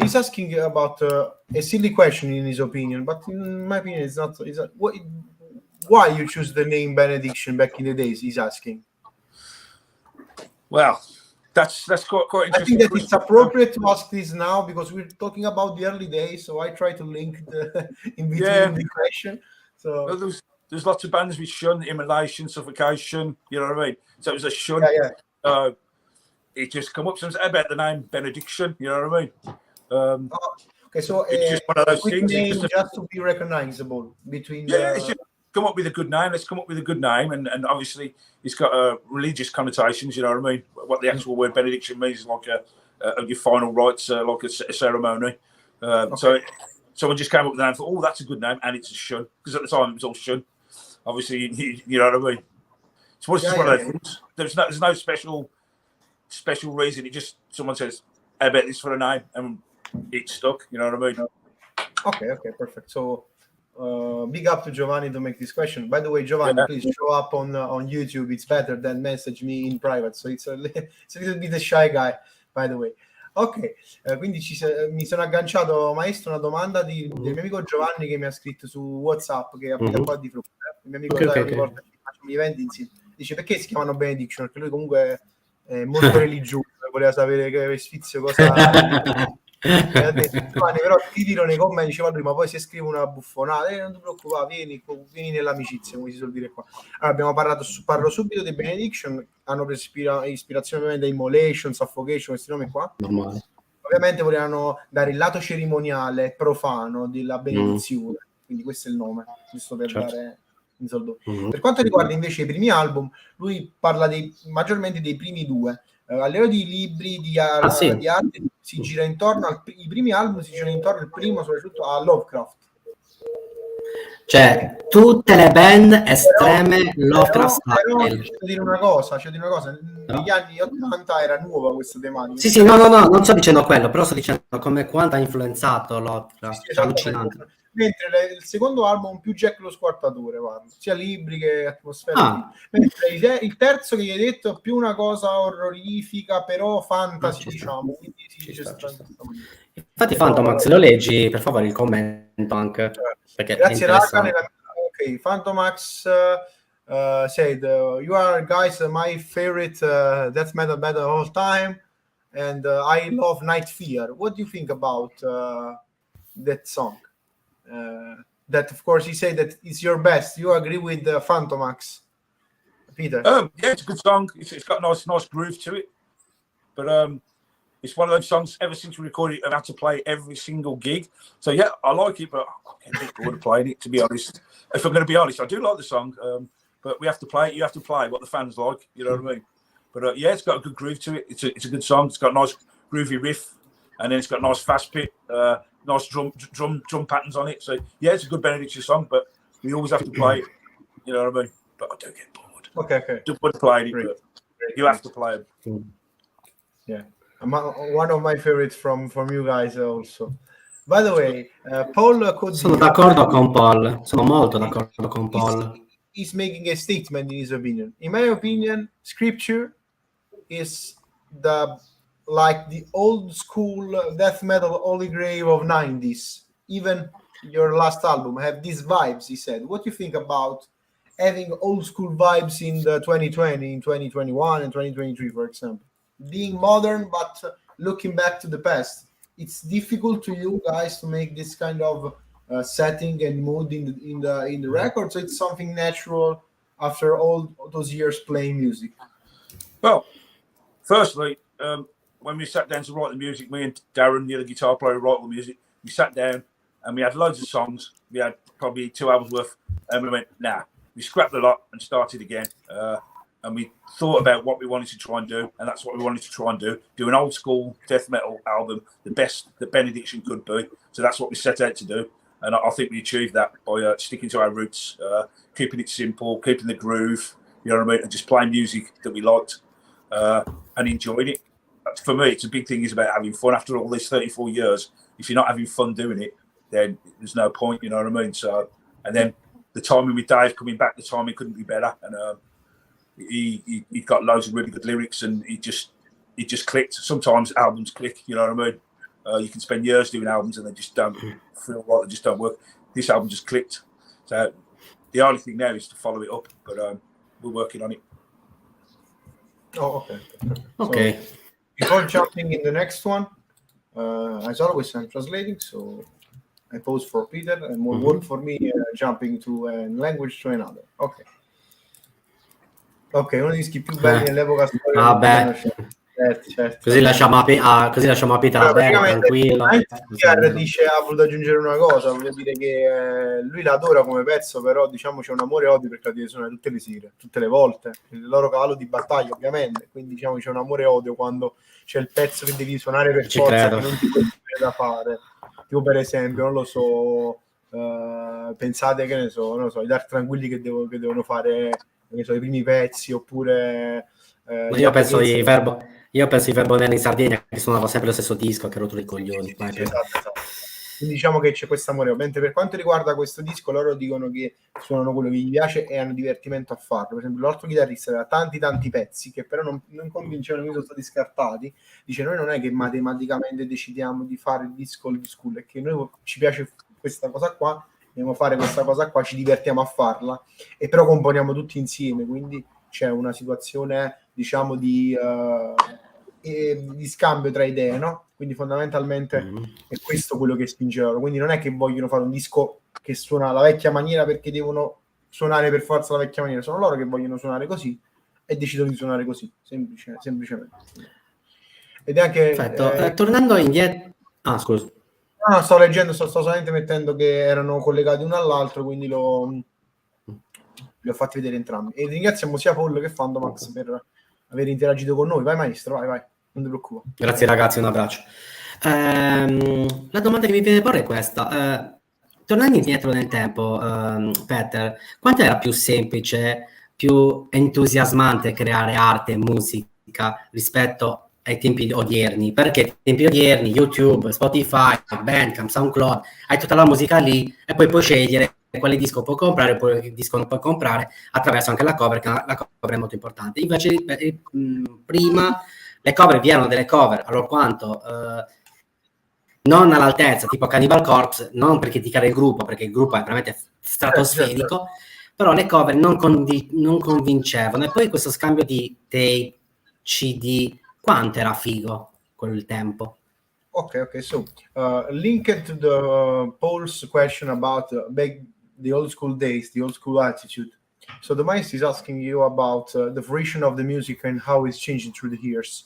He's asking about a silly question in his opinion, but in my opinion, it's not. Why you choose the name Benediction back in the days? He's asking. Well, that's quite interesting. I think that it's appropriate to ask this now because we're talking about the early days, so I try to link the in between the question. So well, there's lots of bands with shun, immolation, suffocation. You know what I mean? So it was a shun. Yeah. It just come up something about the name Benediction. You know what I mean? Okay, so it's just one of those things. Name just to be recognizable between. It's just come up with a good name. Let's come up with a good name, and obviously it's got religious connotations. You know what I mean? What the actual word benediction means is like your final rites, like a ceremony. So someone just came up with the name for, that's a good name, and it's a shun because at the time it was all shun. Obviously, you know what I mean. So it's just one of those things. There's no special reason. It just someone says about this for a name, and it stuck. You know what I mean? Okay, perfect. So big up to Giovanni to make this question. By the way, Giovanni, please show up on YouTube. It's better than message me in private. So it's a little bit a shy guy, by the way. Ok, quindi mi sono agganciato, maestro, una domanda del mio amico Giovanni che mi ha scritto su WhatsApp, che abita qua di fronte. Il mio amico ogni volta che facciamo gli eventi insieme dice perché si chiamano Benediction, perché lui comunque è molto religioso, voleva sapere che sfizio cosa ha detto. Giovanni, però ti dirò nei commenti, diceva lui, ma poi se scrive una buffonata, non ti preoccupare, vieni nell'amicizia, come si suol dire qua. Allora, parlo subito di Benediction, hanno preso ispirazione ovviamente da Immolation, Suffocation, questi nomi qua. Normale. Ovviamente volevano dare il lato cerimoniale, profano della benedizione, quindi questo è il nome, giusto per dare in soldo. Per quanto riguarda invece i primi album, lui parla maggiormente dei primi due. A livello di libri, di arte, si gira intorno i primi album si girano intorno il primo soprattutto a Lovecraft. Cioè, tutte le band estreme Lovecraft style. C'è da dire una cosa, negli anni 80 era nuova questa tematica. Sì, no, non sto dicendo quello, però sto dicendo come quanto ha influenzato Lovecraft. Sì, allucinante. Mentre il secondo album più Jack lo Squartatore, guarda, sia libri che atmosfera. Mentre il terzo che gli hai detto più una cosa orrorifica, però fantasy, diciamo. Quindi Infatti Fantomax, lo leggi per favore il commento anche. Perché grazie Rakan. Ok, Fantomax said you are guys my favorite death metal band of all time, and I love Night Fear. What do you think about that song? That of course he said that it's your best. You agree with Fantomax, Peter? Yeah, it's a good song. It's got a nice groove to it, but it's one of those songs. Ever since we recorded it, I've had to play every single gig. So yeah, I like it, but I can't get bored of playing it. To be honest, if I'm going to be honest, I do like the song, but we have to play it. You have to play what the fans like. You know what I mean? But yeah, it's got a good groove to it. It's a good song. It's got a nice groovy riff, and then it's got a nice fast bit. Nice drum patterns on it. So yeah, it's a good Benediction song, but we always have to play it. You know what I mean? But I don't get bored. Okay. Don't want to play it, but you have to play it. Yeah, one of my favorites from you guys also. By the way, Paul Codino, sono d'accordo con Paul. Sono molto d'accordo con Paul. He's making a statement in his opinion. In my opinion, Scripture is like the old school death metal holy grail of 90s. Even your last album have these vibes, he said. What do you think about having old school vibes in the 2020, in 2021 and 2023, for example? Being modern but looking back to the past. It's difficult to you guys to make this kind of setting and mood in the record, so it's something natural after all those years playing music. Well, firstly, when we sat down to write the music, me and Darren, the other guitar player, wrote all the music. We sat down and we had loads of songs. We had probably 2 hours worth, and we went, nah. We scrapped a lot and started again. And we thought about what we wanted to try and do, and that's what we wanted to try and do. Do an old school death metal album, the best that Benediction could be. So that's what we set out to do. And I think we achieved that by sticking to our roots, keeping it simple, keeping the groove, you know what I mean, and just playing music that we liked and enjoying it. For me, it's a big thing is about having fun. After all these 34 years, if you're not having fun doing it, then there's no point, you know what I mean? So, and then the timing with Dave coming back, the timing couldn't be better. And he got loads of really good lyrics, and it just clicked. Sometimes albums click, you know what I mean? You can spend years doing albums and they just don't feel right, they just don't work. This album just clicked. So the only thing now is to follow it up, but we're working on it. Oh, Okay. So, before jumping in the next one, as always, I'm translating, so I pause for Peter and more work for me jumping to a language to another. Ok, uno dei dischi più belli dell'epoca storica. Vabbè. Certo. Così lasciamo a Peter tranquillo. Pierre dice, ha voluto aggiungere una cosa, voglio dire che lui l'adora come pezzo, però diciamo c'è un amore e odio perché la deve suonare tutte le sere, tutte le volte, il loro cavallo di battaglia ovviamente, quindi diciamo c'è un amore e odio quando c'è il pezzo che devi suonare per forza, che non ti puoi da fare. Tipo per esempio, non lo so, pensate che ne so, i Dark Tranquilli che devono fare, che so, i primi pezzi, oppure Io penso i Verbo Nero in Sardegna, che suonavo sempre lo stesso disco, che rotto i coglioni. Sì, esatto. Quindi diciamo che c'è questo amore. Mentre per quanto riguarda questo disco, loro dicono che suonano quello che gli piace e hanno divertimento a farlo. Per esempio l'altro chitarrista aveva tanti pezzi che però non convincevano, quindi sono stati scartati. Dice: noi non è che matematicamente decidiamo di fare il disco old school, è che noi ci piace questa cosa qua, dobbiamo fare questa cosa qua, ci divertiamo a farla, e però componiamo tutti insieme, quindi c'è una situazione, diciamo, di scambio tra idee, no? Quindi fondamentalmente è questo quello che spinge loro. Quindi non è che vogliono fare un disco che suona alla vecchia maniera perché devono suonare per forza la vecchia maniera, sono loro che vogliono suonare così e decidono di suonare così, semplicemente. Ed è anche tornando indietro, scusa. No, sto leggendo, sto solamente mettendo che erano collegati uno all'altro, quindi li ho fatti vedere entrambi. E ringraziamo sia Paul che Fandomax per aver interagito con noi. Vai maestro, vai, non ti preoccupare. Grazie ragazzi, un abbraccio. La domanda che mi viene da porre è questa. Tornando indietro nel tempo, Peter, quanto era più semplice, più entusiasmante creare arte e musica rispetto ai tempi odierni? Perché ai tempi odierni YouTube, Spotify, Bandcamp, SoundCloud, hai tutta la musica lì e poi puoi scegliere quale disco puoi comprare, quale disco non puoi comprare, attraverso anche la cover, che la cover è molto importante. Invece prima le cover vi erano delle cover, allora quanto non all'altezza, tipo Cannibal Corpse, non per criticare il gruppo, perché il gruppo è veramente stratosferico, però le cover non convincevano. E poi questo scambio di tape, CD, quanto era figo quel tempo. Okay, so linked to the Paul's question about the old school days, the old school attitude. So the maestro is asking you about the version of the music and how it's changing through the years.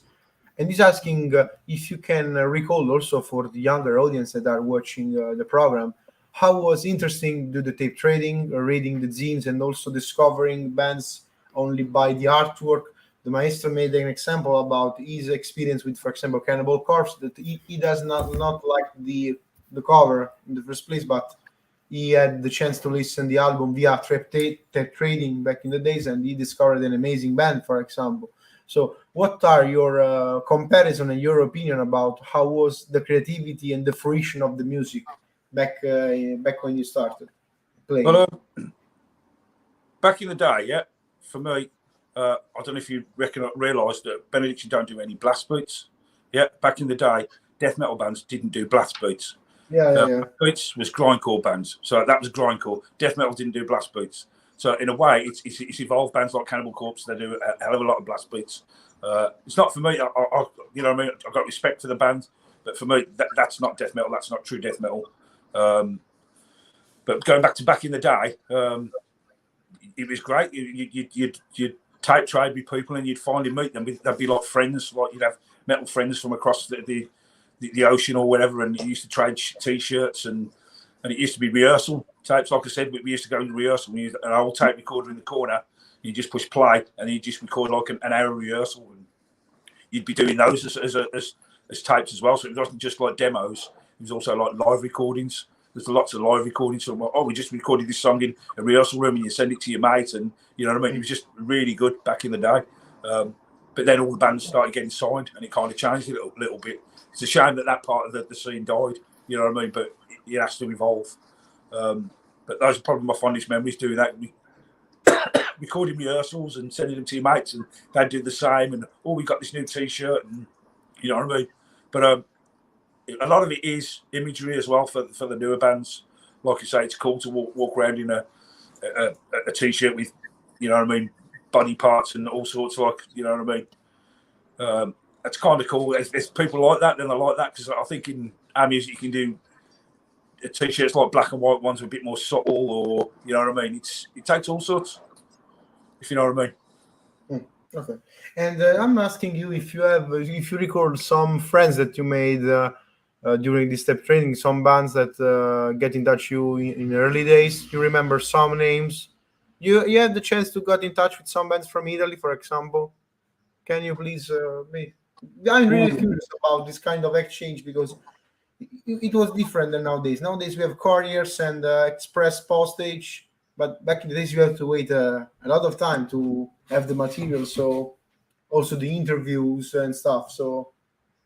And he's asking if you can recall also for the younger audience that are watching the program, how was interesting to do the tape trading, reading the zines, and also discovering bands only by the artwork. The maestro made an example about his experience with, for example, Cannibal Corpse, that he does not like the cover in the first place, but he had the chance to listen the album via tape trading back in the days, and he discovered an amazing band, for example. So what are your comparison and your opinion about how was the creativity and the fruition of the music back when you started playing? Well, back in the day, for me, I don't know if you realise that Benediction don't do any blast beats. Yeah, back in the day, death metal bands didn't do blast beats. Yeah. Beats was grindcore bands, so that was grindcore. Death metal didn't do blast beats. So in a way, it's evolved. Bands like Cannibal Corpse, they do a hell of a lot of blast beats. It's not for me. I you know what I mean? I've got respect for the band, but for me, that's not death metal. That's not true death metal. But going back in the day, it was great. You'd tape trade with people, and you'd finally meet them. They'd be like friends. Like you'd have metal friends from across the ocean or whatever, and you used to trade T-shirts and it used to be rehearsal tapes. Like I said, we used to go to rehearsal. We used an old tape recorder in the corner. You just push play, and you just record like an hour rehearsal, and you'd be doing those as tapes as well. So it wasn't just like demos; it was also like live recordings. There's lots of live recordings. So we just recorded this song in a rehearsal room, and you send it to your mate, and you know what I mean. It was just really good back in the day. But then all the bands started getting signed, and it kind of changed a little bit. It's a shame that part of the scene died. You know what I mean? But it has to evolve. But those are probably my fondest memories doing that. Recording rehearsals and sending them to your mates, and they'd do the same. And we got this new T-shirt, and you know what I mean. But a lot of it is imagery as well for the newer bands. Like you say, it's cool to walk around in a T-shirt with, you know what I mean, body parts and all sorts, like, you know what I mean. That's kind of cool. There's people like that, then I like that, because I think in our music you can do T-shirts like black and white ones, a bit more subtle, or you know what I mean. It takes all sorts, if you know what I mean. Okay. And I'm asking you if you record some friends that you made during this step training, some bands that get in touch you in early days. You remember some names? You had the chance to get in touch with some bands from Italy, for example. Can you please I'm really curious about this kind of exchange, because it was different than nowadays. Nowadays we have couriers and express postage, but back in the days you have to wait a lot of time to have the material. So also the interviews and stuff. So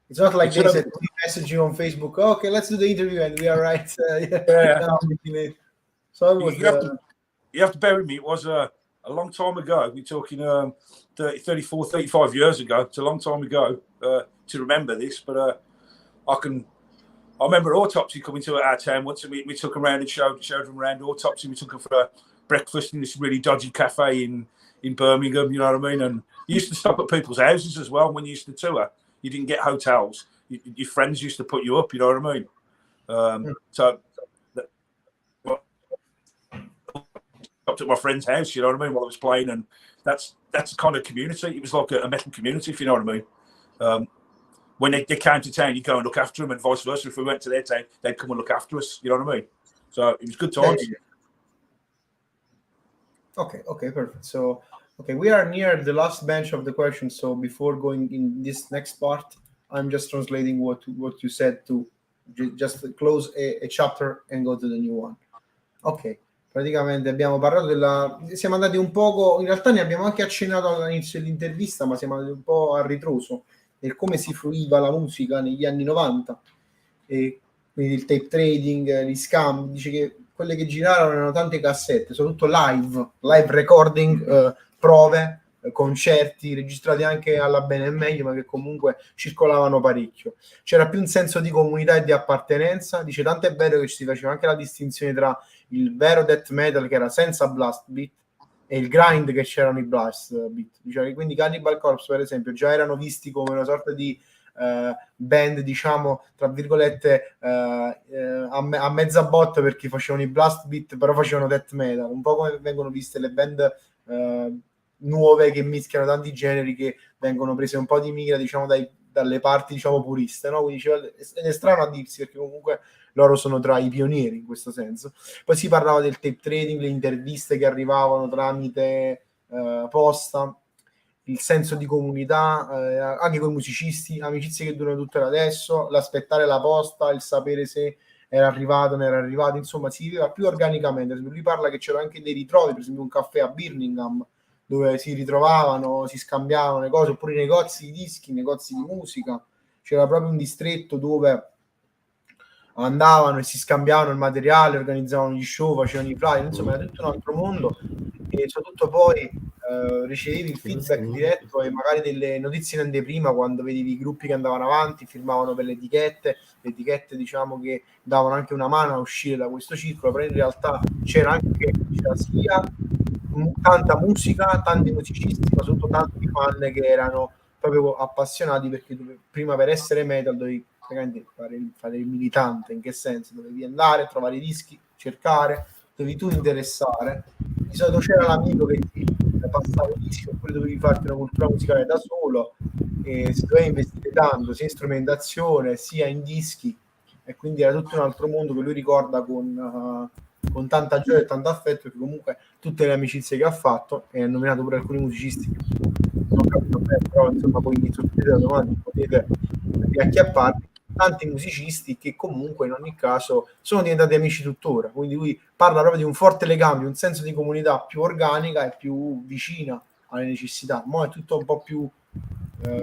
it's not like they said, message you on Facebook, okay, let's do the interview, and we are right. So it was you have to bear with me. It was a long time ago. We're talking 34, 35 years ago. It's a long time ago to remember this, but I remember Autopsy coming to our town once, and we took them around and showed them around Autopsy. We took them for a breakfast in this really dodgy cafe in Birmingham, you know what I mean? And you used to stop at people's houses as well when you used to tour. You didn't get hotels. Your friends used to put you up, you know what I mean? So up to my friend's house, you know what I mean, while I was playing, and that's the kind of community. It was like a metal community, if you know what I mean. When they came to town, you go and look after them, and vice versa. If we went to their town, they'd come and look after us, you know what I mean? So it was good times. Okay, perfect. So, okay, we are near the last bench of the questions. So before going in this next part, I'm just translating what you said to just close a chapter and go to the new one. Ok, praticamente abbiamo parlato siamo andati un poco, in realtà ne abbiamo anche accennato all'inizio dell'intervista, ma siamo andati un po' a ritroso del come si fruiva la musica negli anni 90, e quindi il tape trading, gli scambi. Dice che quelle che girarono erano tante cassette, soprattutto live recording, prove, concerti registrati anche alla bene e meglio, ma che comunque circolavano parecchio. C'era più un senso di comunità e di appartenenza. Dice tanto è vero che ci si faceva anche la distinzione tra il vero death metal, che era senza blast beat, e il grind, che c'erano i blast beat. Dice, quindi Cannibal Corpse, per esempio, già erano visti come una sorta di band, diciamo, tra virgolette, a mezza botta, perché facevano i blast beat, però facevano death metal, un po' come vengono viste le band nuove che mischiano tanti generi, che vengono prese un po' di mira, diciamo, dalle parti, diciamo, puriste, no? Quindi ed è strano a dirsi, perché comunque loro sono tra i pionieri in questo senso. Poi si parlava del tape trading, le interviste che arrivavano tramite posta, il senso di comunità, anche con i musicisti, amicizie che durano tuttora adesso, l'aspettare la posta, il sapere se era arrivato, non era arrivato, insomma si viveva più organicamente. Lui parla che c'erano anche dei ritrovi, per esempio un caffè a Birmingham, dove si ritrovavano, si scambiavano le cose, oppure i negozi di dischi, negozi di musica. C'era proprio un distretto dove andavano e si scambiavano il materiale, organizzavano gli show, facevano i flyer, insomma era tutto un altro mondo, e soprattutto poi ricevevi il feedback diretto e magari delle notizie in anteprima quando vedevi i gruppi che andavano avanti, firmavano per le etichette, diciamo che davano anche una mano a uscire da questo circolo, però in realtà c'era sia tanta musica, tanti musicisti, ma soprattutto tanti fan che erano proprio appassionati, perché prima per essere metal dovevi fare il militante. In che senso? Dovevi andare, trovare i dischi, cercare, dovevi tu interessare. Di solito c'era l'amico che ti passava i dischi, oppure dovevi farti una cultura musicale da solo, e si doveva investire tanto sia in strumentazione sia in dischi, e quindi era tutto un altro mondo che lui ricorda con tanta gioia e tanto affetto, perché comunque tutte le amicizie che ha fatto, e ha nominato pure alcuni musicisti che non ho capito bene, però insomma poi sottotitoli domani potete riacchiapparli, tanti musicisti che comunque in ogni caso sono diventati amici tuttora. Quindi lui parla proprio di un forte legame, un senso di comunità più organica e più vicina alle necessità. Mo' è tutto un po' più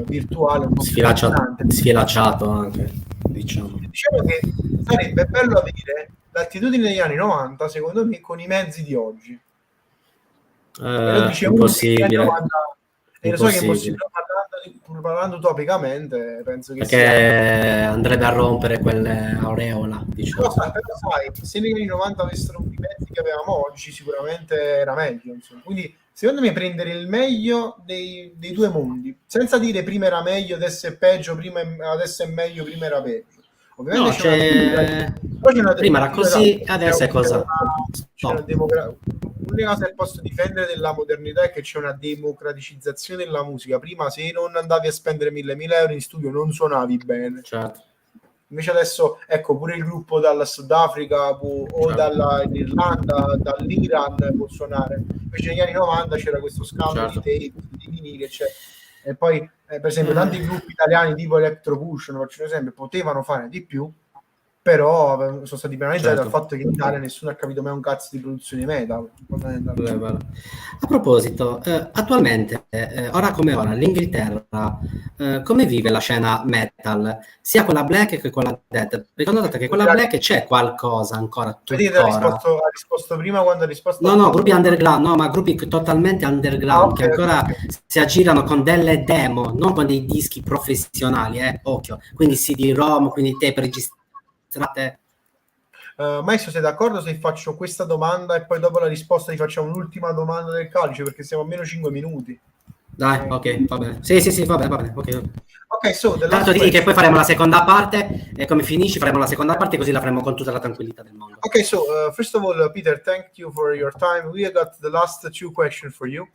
virtuale, un po' sfilacciato anche, diciamo che sarebbe bello avere l'attitudine degli anni 90, secondo me, con i mezzi di oggi. Impossibile. E lo so che è impossibile, parlando utopicamente, penso che perché andrebbe a rompere quelle aureola, diciamo. Però sai, se negli anni 90 avessero i mezzi che avevamo oggi, sicuramente era meglio, insomma. Quindi secondo me prendere il meglio dei due mondi, senza dire prima era meglio, adesso è peggio, adesso è meglio, prima era peggio. Ovviamente prima era così, adesso è cosa. L'unica cosa che posso difendere della modernità è che c'è una democraticizzazione della musica. Prima, se non andavi a spendere 1.000 euro in studio, non suonavi bene. Certo. Invece adesso, ecco, pure il gruppo dalla Sudafrica o dall'Irlanda, dall'Iran può suonare. Invece negli anni 90 c'era questo scambio di tape, di vinili, eccetera. E poi per esempio tanti gruppi italiani tipo Electrocution, faccio un esempio, potevano fare di più, però sono stati penalizzati Certo. dal fatto che in Italia nessuno ha capito mai un cazzo di produzione metal. A proposito, attualmente, ora come ora, l'Inghilterra, come vive la scena metal, sia quella black che quella dead? Perché ho notato che quella black c'è qualcosa ancora, Vedete, ha tuttora. risposto prima quando ha risposto No, a no, Paul. gruppi underground, no, ma gruppi totalmente underground, ok, che ancora ok. si aggirano con delle demo, non con dei dischi professionali, occhio. Quindi CD-ROM, quindi tape registrate. Maestro, sei d'accordo se faccio questa domanda e poi dopo la risposta ti facciamo l'ultima domanda del calcio, perché siamo a meno 5 minuti. Dai, ok, va bene. Sì, va bene, ok. Ok, so the Tanto last digli che question. poi faremo la seconda parte e come finisci faremo la seconda parte così la faremo con tutta la tranquillità del mondo. Okay, so first of all, Peter, thank you for your time. We got the last two questions for you.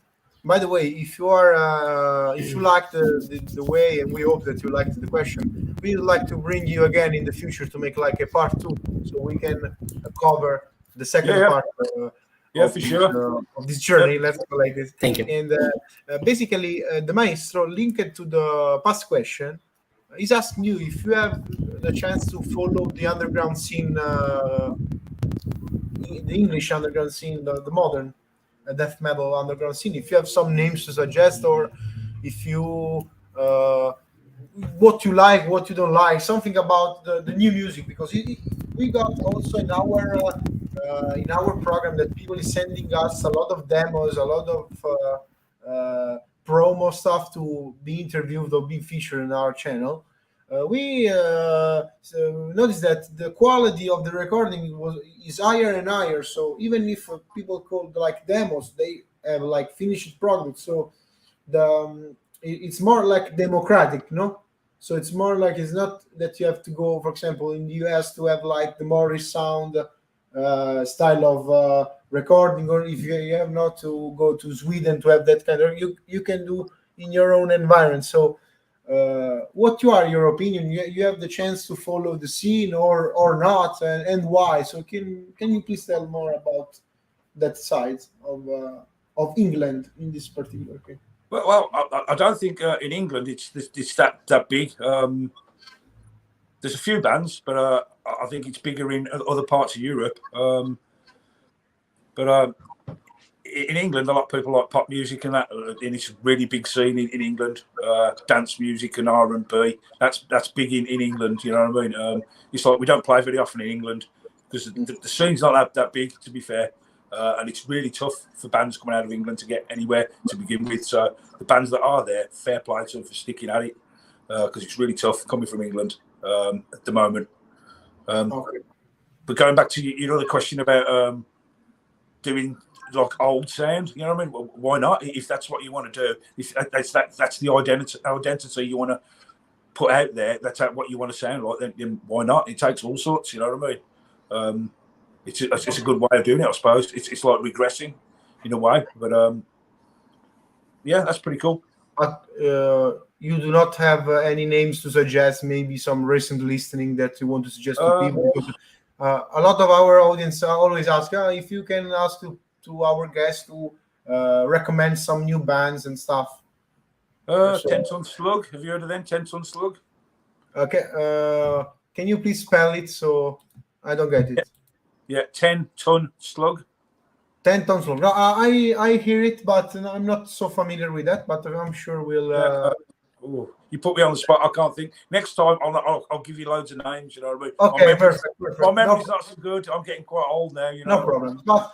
By the way, if you are, if you liked the way, and we hope that you liked the question, we'd like to bring you again in the future to make like a part 2, so we can cover the second part for sure. of this journey. Let's go like this. Thank you. And basically, the maestro linked to the past question. He's asking you if you have the chance to follow the underground scene, the English underground scene, the modern death metal underground scene. If you have some names to suggest, or if you what you like, what you don't like, something about the new music, because we got also in our program that people is sending us a lot of demos, a lot of promo stuff to be interviewed or be featured in our channel. We noticed that the quality of the recording is higher and higher. So even if people call like demos, they have like finished products. So it's more like democratic, no? So it's more like, it's not that you have to go, for example, in the US to have like the Morris sound style of recording, or if you have not to go to Sweden to have that kind of, you can do in your own environment. So what your opinion? You have the chance to follow the scene or not, and why? So can you please tell more about that side of England in this particular case? Well, I don't think in England it's that big. There's a few bands, but I think it's bigger in other parts of Europe. But in England, a lot of people like pop music, and that, and it's a really big scene in England. Dance music and R&B. That's big in England. You know what I mean? It's like we don't play very often in England because the scene's not that big, to be fair. And it's really tough for bands coming out of England to get anywhere to begin with. So the bands that are there, fair play to them for sticking at it, because it's really tough coming from England at the moment. Okay. But going back to your other question about doing like old sound, you know what I mean? Well, why not? If that's what you want to do, if that's the identity you want to put out there, that's what you want to sound like, then why not? It takes all sorts, you know what I mean? It's a good way of doing it, I suppose. It's like regressing in a way, but yeah, that's pretty cool. But you do not have any names to suggest, maybe some recent listening that you want to suggest to people? Because a lot of our audience always ask if you can ask to our guests to recommend some new bands and stuff. 10 Ton Slug. Have you heard of them? 10 Ton Slug. Okay. Can you please spell it so I don't get it? Yeah, 10 Ton Slug. 10 Ton Slug. No, I hear it, but I'm not so familiar with that. But I'm sure we'll. You put me on the spot. I can't think. Next time, I'll give you loads of names. You know what I mean? Okay, perfect. My memory's not so good. I'm getting quite old now. You know. No problem. But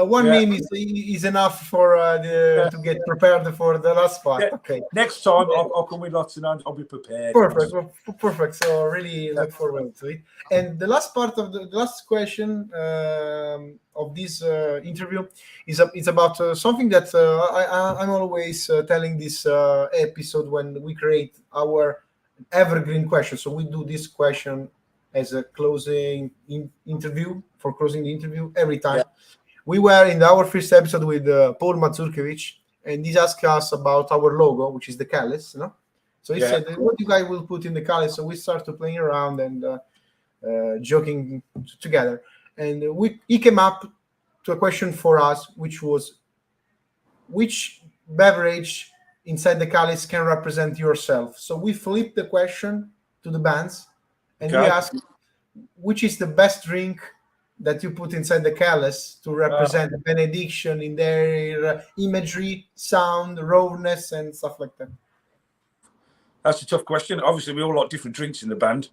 one name is enough for to get prepared for the last part. Yeah. Okay. Next time, I'll come with lots of names. I'll be prepared. Perfect. So really look forward to it. And the last part of the last question of this interview is about something that I'm always telling this episode when we create our evergreen question. So we do this question as a closing interview for closing the interview every time. Yeah. We were in our first episode with Paul Mazurkiewicz, and he asked us about our logo, which is the Calice, no? So he said, what you guys will put in the Calice? So we started playing around and joking together. And he came up to a question for us, which was, which beverage inside the Calice can represent yourself? So we flipped the question to the bands, and we asked, which is the best drink that you put inside the Calice to represent Benediction in their imagery, sound, rawness, and stuff like that? That's a tough question. Obviously, we all like different drinks in the band.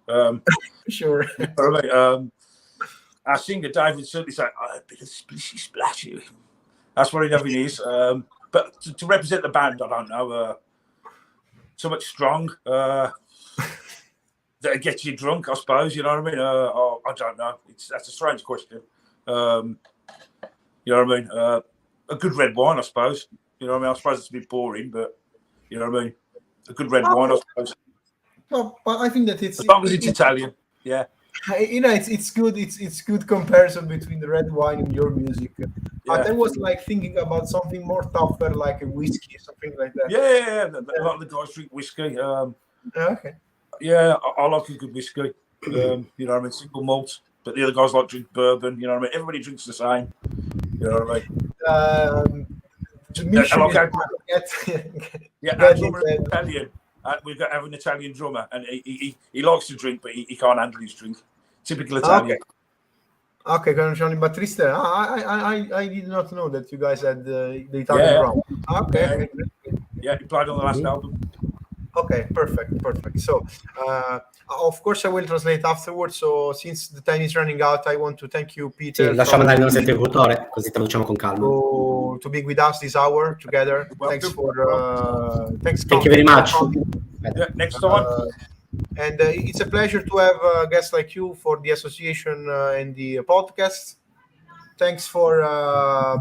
Sure. You know what I mean? Our singer David certainly say, "Oh, a bit of splishy splashy." That's what he never needs. But to represent the band, I don't know. So much strong that gets you drunk, I suppose. You know what I mean? I don't know. That's a strange question. You know what I mean? A good red wine, I suppose. You know what I mean? I suppose it's a bit boring, but you know what I mean? A good red wine, I suppose. No, but I think that as long as it's Italian, yeah. You know, it's good. It's good comparison between the red wine and your music. But I was like thinking about something more tougher, like a whiskey, something like that. Yeah. A lot of the guys drink whiskey. Okay. Yeah, I like a good whiskey. You know what I mean? Single malt. But the other guys like drink bourbon. You know what I mean? Everybody drinks the same. You know what I mean? Our drummer is Italian. We've got to have an Italian drummer, and he likes to drink, but he can't handle his drink. Typical Italian. Okay, c'erano i batteristi. I did not know that you guys had the Italian drum. Okay. Yeah, he played on the last album. Okay, perfect. So, of course, I will translate afterwards. So, since the time is running out, I want to thank you, Peter. Sì, lasciamo andare il nostro interlocutore, così traduciamo con calma. To be with us this hour together. Thanks Thank you very much. Yeah, next time. And it's a pleasure to have guests like you for the association and the podcast. Thanks for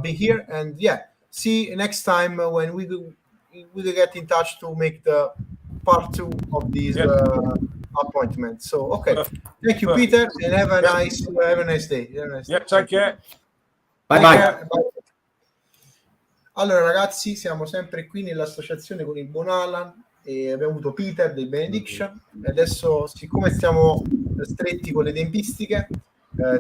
being here. And see you next time when we will get in touch to make the part 2 of this appointment. So, okay. Thank you, Peter, and have a nice day. Take care. Bye. Allora, ragazzi, siamo sempre qui nell'associazione con il buon Alan e abbiamo avuto Peter dei Benediction. E adesso, siccome stiamo stretti con le tempistiche,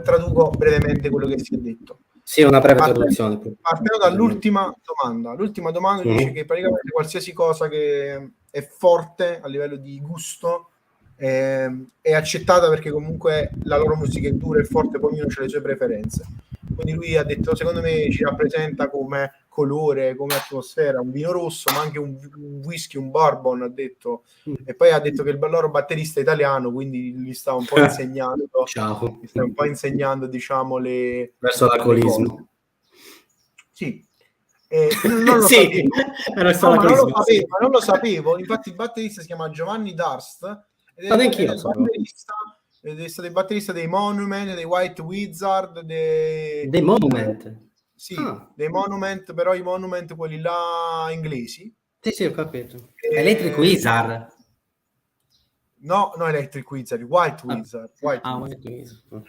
traduco brevemente quello che si è detto. Sì, una breve traduzione. Partiamo dall'ultima domanda. L'ultima domanda dice che praticamente qualsiasi cosa che è forte a livello di gusto è accettata, perché comunque la loro musica è dura e forte, poi ognuno ha le sue preferenze. Quindi lui ha detto, secondo me ci rappresenta come colore, come atmosfera, un vino rosso, ma anche un whisky, un bourbon, ha detto. E poi ha detto che il loro batterista è italiano, quindi gli sta un po' insegnando. Ciao. Gli sta un po' insegnando, diciamo, verso l'alcolismo. Sì. Non lo sapevo. Non lo sapevo. Infatti il batterista si chiama Giovanni Darst ed è stato il batterista dei Monument, dei White Wizard, dei Monument. Sì, dei Monument, però i Monument quelli là inglesi. Sì, ho capito. Electric Wizard. No, Electric Wizard, White Wizard. E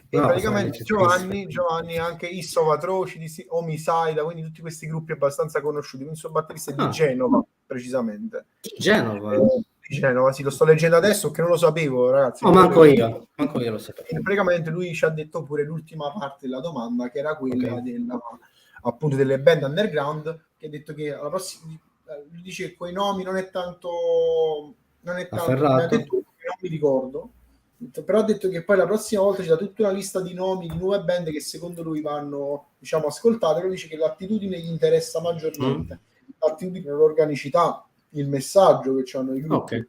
praticamente Giovanni anche Isso Atrocity, Homicide, quindi tutti questi gruppi abbastanza conosciuti. Quindi il suo batterista è di Genova, precisamente. Genova, sì, lo sto leggendo adesso che non lo sapevo, ragazzi. Manco io lo sapevo. E praticamente lui ci ha detto pure l'ultima parte della domanda, che era quella appunto delle band underground, che ha detto che alla prossima, lui dice che coi nomi non è tanto afferrato. Non mi ricordo, però ha detto che poi la prossima volta ci dà tutta una lista di nomi di nuove band che secondo lui vanno, diciamo, ascoltate. Però dice che l'attitudine gli interessa maggiormente, l'attitudine, l'organicità, il messaggio che hanno i gruppi.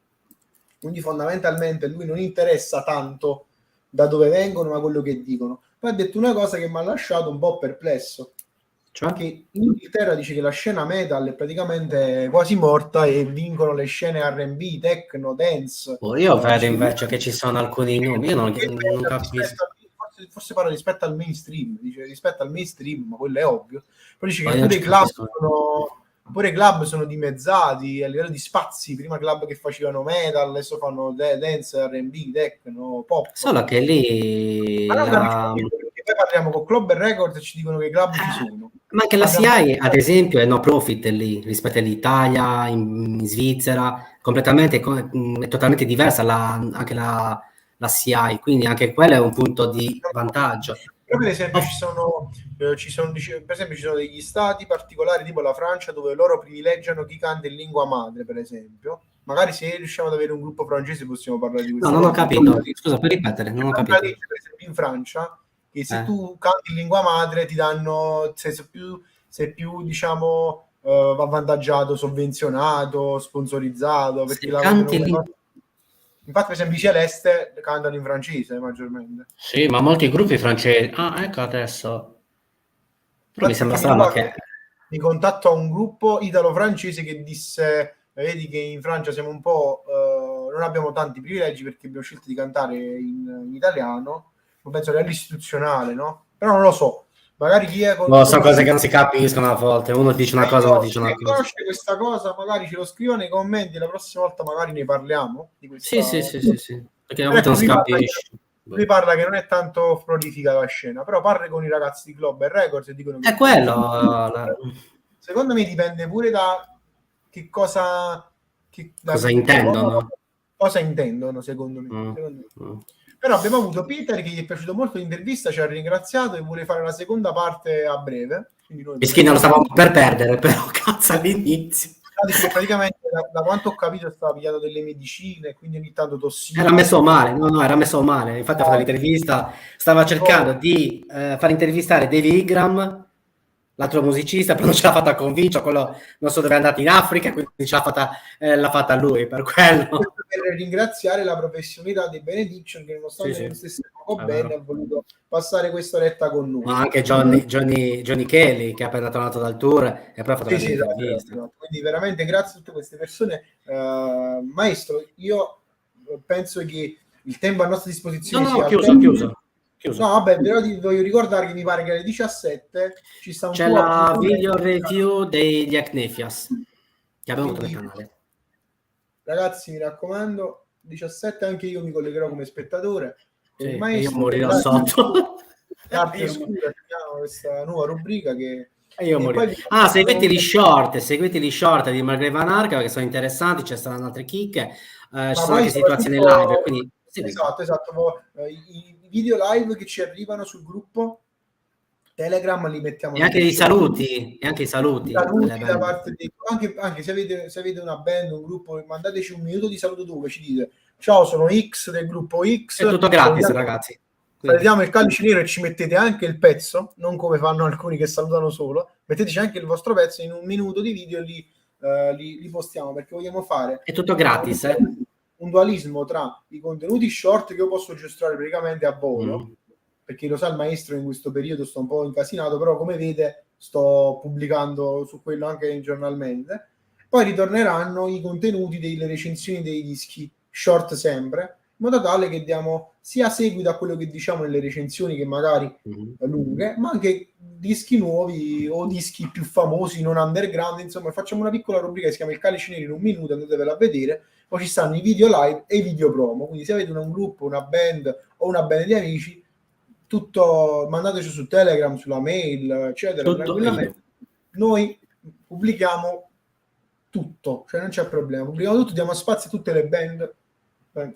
Quindi fondamentalmente lui non interessa tanto da dove vengono, ma quello che dicono. Poi ha detto una cosa che mi ha lasciato un po' perplesso, cioè che in Inghilterra dice che la scena metal è praticamente quasi morta e vincono le scene R&B, techno, dance. Io vedo invece che ci sono alcuni nomi, io non capisco. Forse parla rispetto al mainstream, dice rispetto al mainstream, ma quello è ovvio. Poi dice che pure i club sono dimezzati a livello di spazi. Prima club che facevano metal, adesso fanno dance, R&B, techno, pop. Solo che lì poi parliamo con Clobber Records e ci dicono che i club ci sono. Ma anche la CI, ad esempio, è no profit lì rispetto all'Italia, in Svizzera, completamente è totalmente diversa anche la CI, quindi anche quello è un punto di vantaggio. Però per esempio ci sono degli stati particolari, tipo la Francia, dove loro privilegiano chi canta in lingua madre, per esempio, magari se riusciamo ad avere un gruppo francese possiamo parlare di questo. No, non ho capito. Scusa, per ripetere, non ho capito. Per esempio in Francia, che se tu canti in lingua madre ti danno, sei più diciamo avvantaggiato, sovvenzionato, sponsorizzato, perché infatti per esempio i Celeste cantano in francese maggiormente. Sì, ma molti gruppi francesi. Ah, ecco adesso. Però mi sembra strano che... Mi contatto a un gruppo italo-francese che disse: vedi che in Francia siamo un po' non abbiamo tanti privilegi perché abbiamo scelto di cantare in italiano, ma penso a livello istituzionale, no? Però non lo so, magari chi è No, sono cose che non si capiscono a volte, uno dice una cosa, uno dice una cosa. Conosce questa cosa, magari ce lo scrivo nei commenti, la prossima volta magari ne parliamo di questa... Sì, perché a volte non si capisce. Lui parla che non è tanto prolifica la scena, però parla con i ragazzi di Clobber Records e dicono che è quello. Secondo me dipende pure da che cosa intendono. Cosa intendono, secondo me. Però abbiamo avuto Peter che gli è piaciuto molto l'intervista, ci ha ringraziato e vuole fare la seconda parte a breve. Mischino lo stavamo per perdere, però cazzo all'inizio. Praticamente da quanto ho capito stava pigliando delle medicine, quindi ogni tanto tossiva. Era messo male, infatti ha fatto l'intervista, stava cercando di far intervistare Deviant, l'altro musicista, però non ce l'ha fatta a convincere, quello non so dove è andato in Africa, quindi l'ha fatta lui, per quello. Per ringraziare la professionalità di Benediction che nonostante non stesse poco bene ha voluto passare questa oretta con noi. Ma anche Johnny Kelly che è appena tornato dal tour e poi ha fatto l'intervista. Esatto. Quindi veramente grazie a tutte queste persone. Maestro, io penso che il tempo a nostra disposizione sia chiuso. No, vabbè, però ti voglio ricordare che mi pare che alle 17 ci sta un c'è la video review degli Acnefias che abbiamo avuto nel canale. Ragazzi, mi raccomando, 17 anche io mi collegherò come spettatore. Sì, io morirò sotto. Questa nuova rubrica che io morirò. Seguite gli short di Nigredo Records che sono interessanti, ci saranno altre chicche, ci sono anche situazioni live, quindi esatto. I video live che ci arrivano sul gruppo Telegram li mettiamo e anche i saluti da parte di anche se avete una band, un gruppo, mandateci un minuto di saluto dove ci dite ciao, sono X del gruppo X, è tutto gratis, ragazzi. Vediamo il Calice Nero e ci mettete anche il pezzo, non come fanno alcuni che salutano solo, metteteci anche il vostro pezzo in un minuto di video e li postiamo, perché vogliamo fare è tutto gratis, un dualismo tra i contenuti short che io posso gestire praticamente a volo, perché lo sa il maestro, in questo periodo sto un po' incasinato, però come vede sto pubblicando su quello anche giornalmente. Poi ritorneranno i contenuti delle recensioni dei dischi short sempre, in modo tale che diamo sia seguito a quello che diciamo nelle recensioni, che magari lunghe, ma anche dischi nuovi o dischi più famosi, non underground. Insomma, facciamo una piccola rubrica che si chiama il Calice Nero in un minuto, andatevela a vedere. Poi ci stanno i video live e i video promo, quindi se avete un gruppo, una band o una band di amici, tutto mandateci su Telegram, sulla mail, eccetera, tranquillamente. Noi pubblichiamo tutto, cioè non c'è problema, pubblichiamo tutto, diamo spazio a tutte le band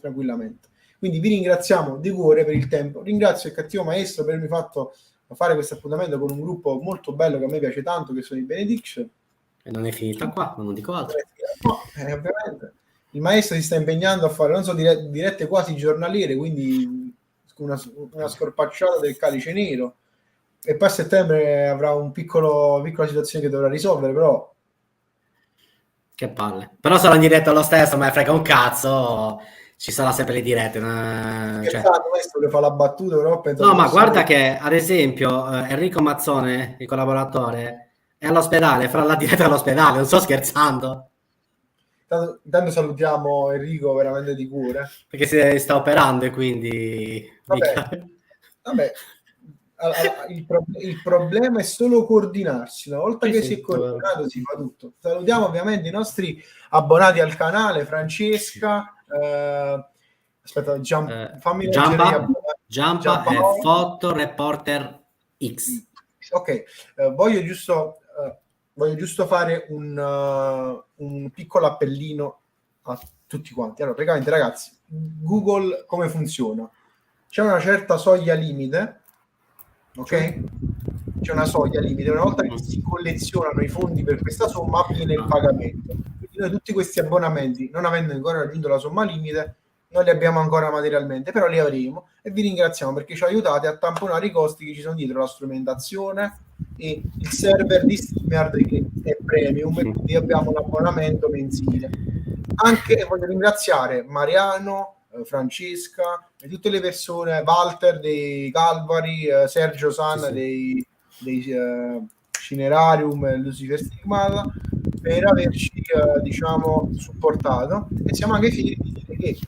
tranquillamente. Quindi vi ringraziamo di cuore per il tempo, ringrazio il cattivo maestro per avermi fatto fare questo appuntamento con un gruppo molto bello che a me piace tanto, che sono i Benediction. E non è finita qua, non dico altro. Ovviamente il maestro si sta impegnando a fare, non so, dirette quasi giornaliere, quindi una scorpacciata del Calice Nero, e poi a settembre avrà piccola situazione che dovrà risolvere, però che palle, però sarà in diretta lo stesso, ma frega un cazzo, ci sarà sempre le dirette, questo le fa la battuta, però no, ma guarda che ad esempio Enrico Mazzone, il collaboratore, è all'ospedale, farà la diretta all'ospedale, non sto scherzando. Intanto salutiamo Enrico veramente di cuore, perché si sta operando e quindi vabbè. Il problema è solo coordinarsi. Una volta che si è coordinato si fa tutto. Salutiamo ovviamente i nostri abbonati al canale, Francesca, aspetta, Giampa e Foto Reporter X. Ok, voglio giusto fare un piccolo appellino a tutti quanti. Allora, praticamente ragazzi, Google come funziona? C'è una certa soglia limite, ok? C'è una soglia limite, una volta che si collezionano i fondi per questa somma avviene il pagamento. Quindi noi tutti questi abbonamenti, non avendo ancora raggiunto la somma limite, non li abbiamo ancora materialmente, però li avremo, e vi ringraziamo perché ci aiutate a tamponare i costi che ci sono dietro la strumentazione e il server di StreamYard che è premium, e quindi abbiamo l'abbonamento mensile. Anche voglio ringraziare Mariano, Francesca e tutte le persone, Walter dei Calvari, Sergio San dei Cinerarium, Lucifer Stigmata, per averci diciamo supportato, e siamo anche fieri di dire che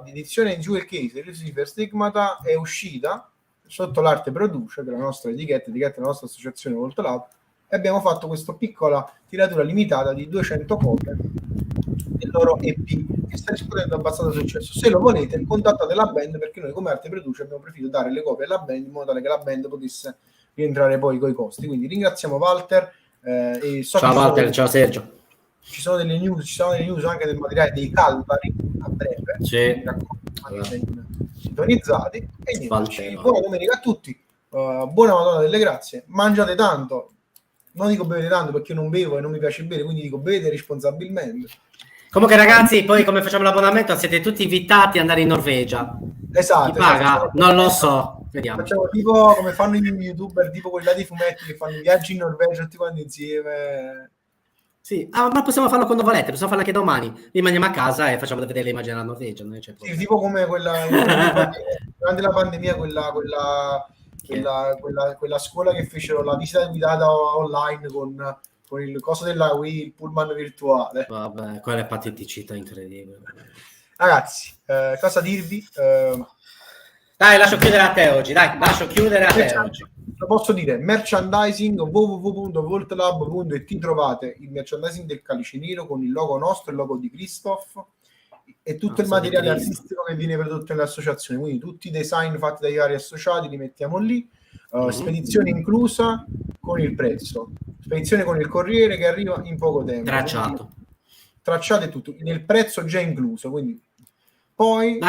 l'edizione in Jewel Case di Lucifer Stigmata è uscita sotto l'arte produce della nostra etichetta della nostra associazione Volt Lab, e abbiamo fatto questa piccola tiratura limitata di 200 copie del loro EP che sta riscuotendo abbastanza successo. Se lo volete contattate la band, perché noi come arte produce abbiamo preferito dare le copie alla band in modo tale che la band potesse rientrare poi coi costi. Quindi ringraziamo Walter, e ciao Walter, ciao Sergio. Ci sono delle news anche del materiale dei Calvari a breve, sì. Sintonizzati, e niente, buona domenica a tutti, buona Madonna delle Grazie, mangiate tanto, non dico bevete tanto perché non bevo e non mi piace bere, quindi dico bevete responsabilmente. Comunque ragazzi, poi come facciamo l'abbonamento siete tutti invitati ad andare in Norvegia. Esatto. Chi paga? Non lo so, vediamo. Facciamo tipo come fanno i youtuber, tipo quelli là di fumetti che fanno i viaggi in Norvegia tutti quanti insieme. Sì, ma possiamo farlo quando volete, possiamo farlo anche domani. Rimaniamo a casa e facciamo vedere le immagini della Norvegia. Non c'è sì, tipo come quella durante la pandemia, quella scuola che fecero la visita guidata online con il coso della Wii, il pullman virtuale. Vabbè, quella è pateticità incredibile. Ragazzi, cosa dirvi? Dai, lascio chiudere a te oggi. Oggi. Lo posso dire, merchandising, www.voltlab.it, trovate il merchandising del Calice Nero con il logo nostro, il logo di Christoph e tutto il materiale artistico che viene prodotto nell'associazione, quindi tutti i design fatti dai vari associati li mettiamo lì, spedizione inclusa con il prezzo, spedizione con il corriere che arriva in poco tempo, tracciate tutto, nel prezzo già incluso, quindi poi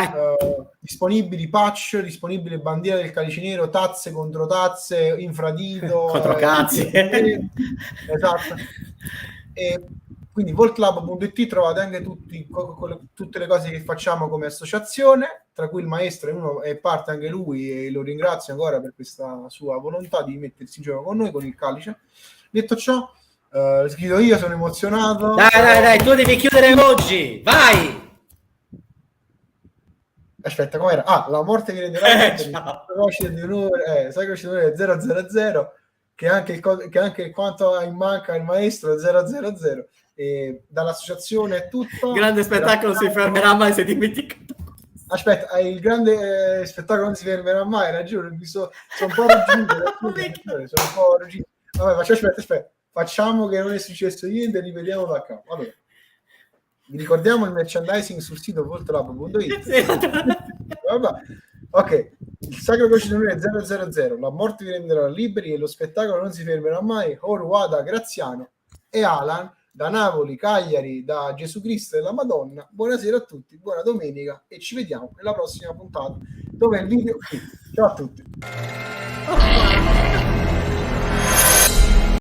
disponibili patch, disponibile bandiera del Calice Nero, tazze contro tazze, infradito contro cazzi, esatto. E quindi voltlab.it trovate anche tutte le cose che facciamo come associazione, tra cui il maestro è parte anche lui, e lo ringrazio ancora per questa sua volontà di mettersi in gioco con noi, con il Calice. Detto ciò, scrivo io, sono emozionato. Dai, tu devi chiudere oggi, vai! Aspetta, com'era? La morte viene della Sacro 000, che anche quanto in manca il maestro 000, e dall'associazione è tutto. Grande spettacolo si fermerà mai se dimenticato. Aspetta, il grande spettacolo non si fermerà mai, ragione, sono un po' ruggito. Vabbè, aspetta, facciamo che non è successo niente e rivediamo da capo. Allora, vi ricordiamo il merchandising sul sito voltlab.it. Sì. Vabbè. Ok, il Sacro Croce 000, la morte vi renderà liberi e lo spettacolo non si fermerà mai. Orwada Graziano e Alan da Napoli, Cagliari, da Gesù Cristo e la Madonna. Buonasera a tutti, buona domenica e ci vediamo nella prossima puntata dove il video qui. Ciao a tutti.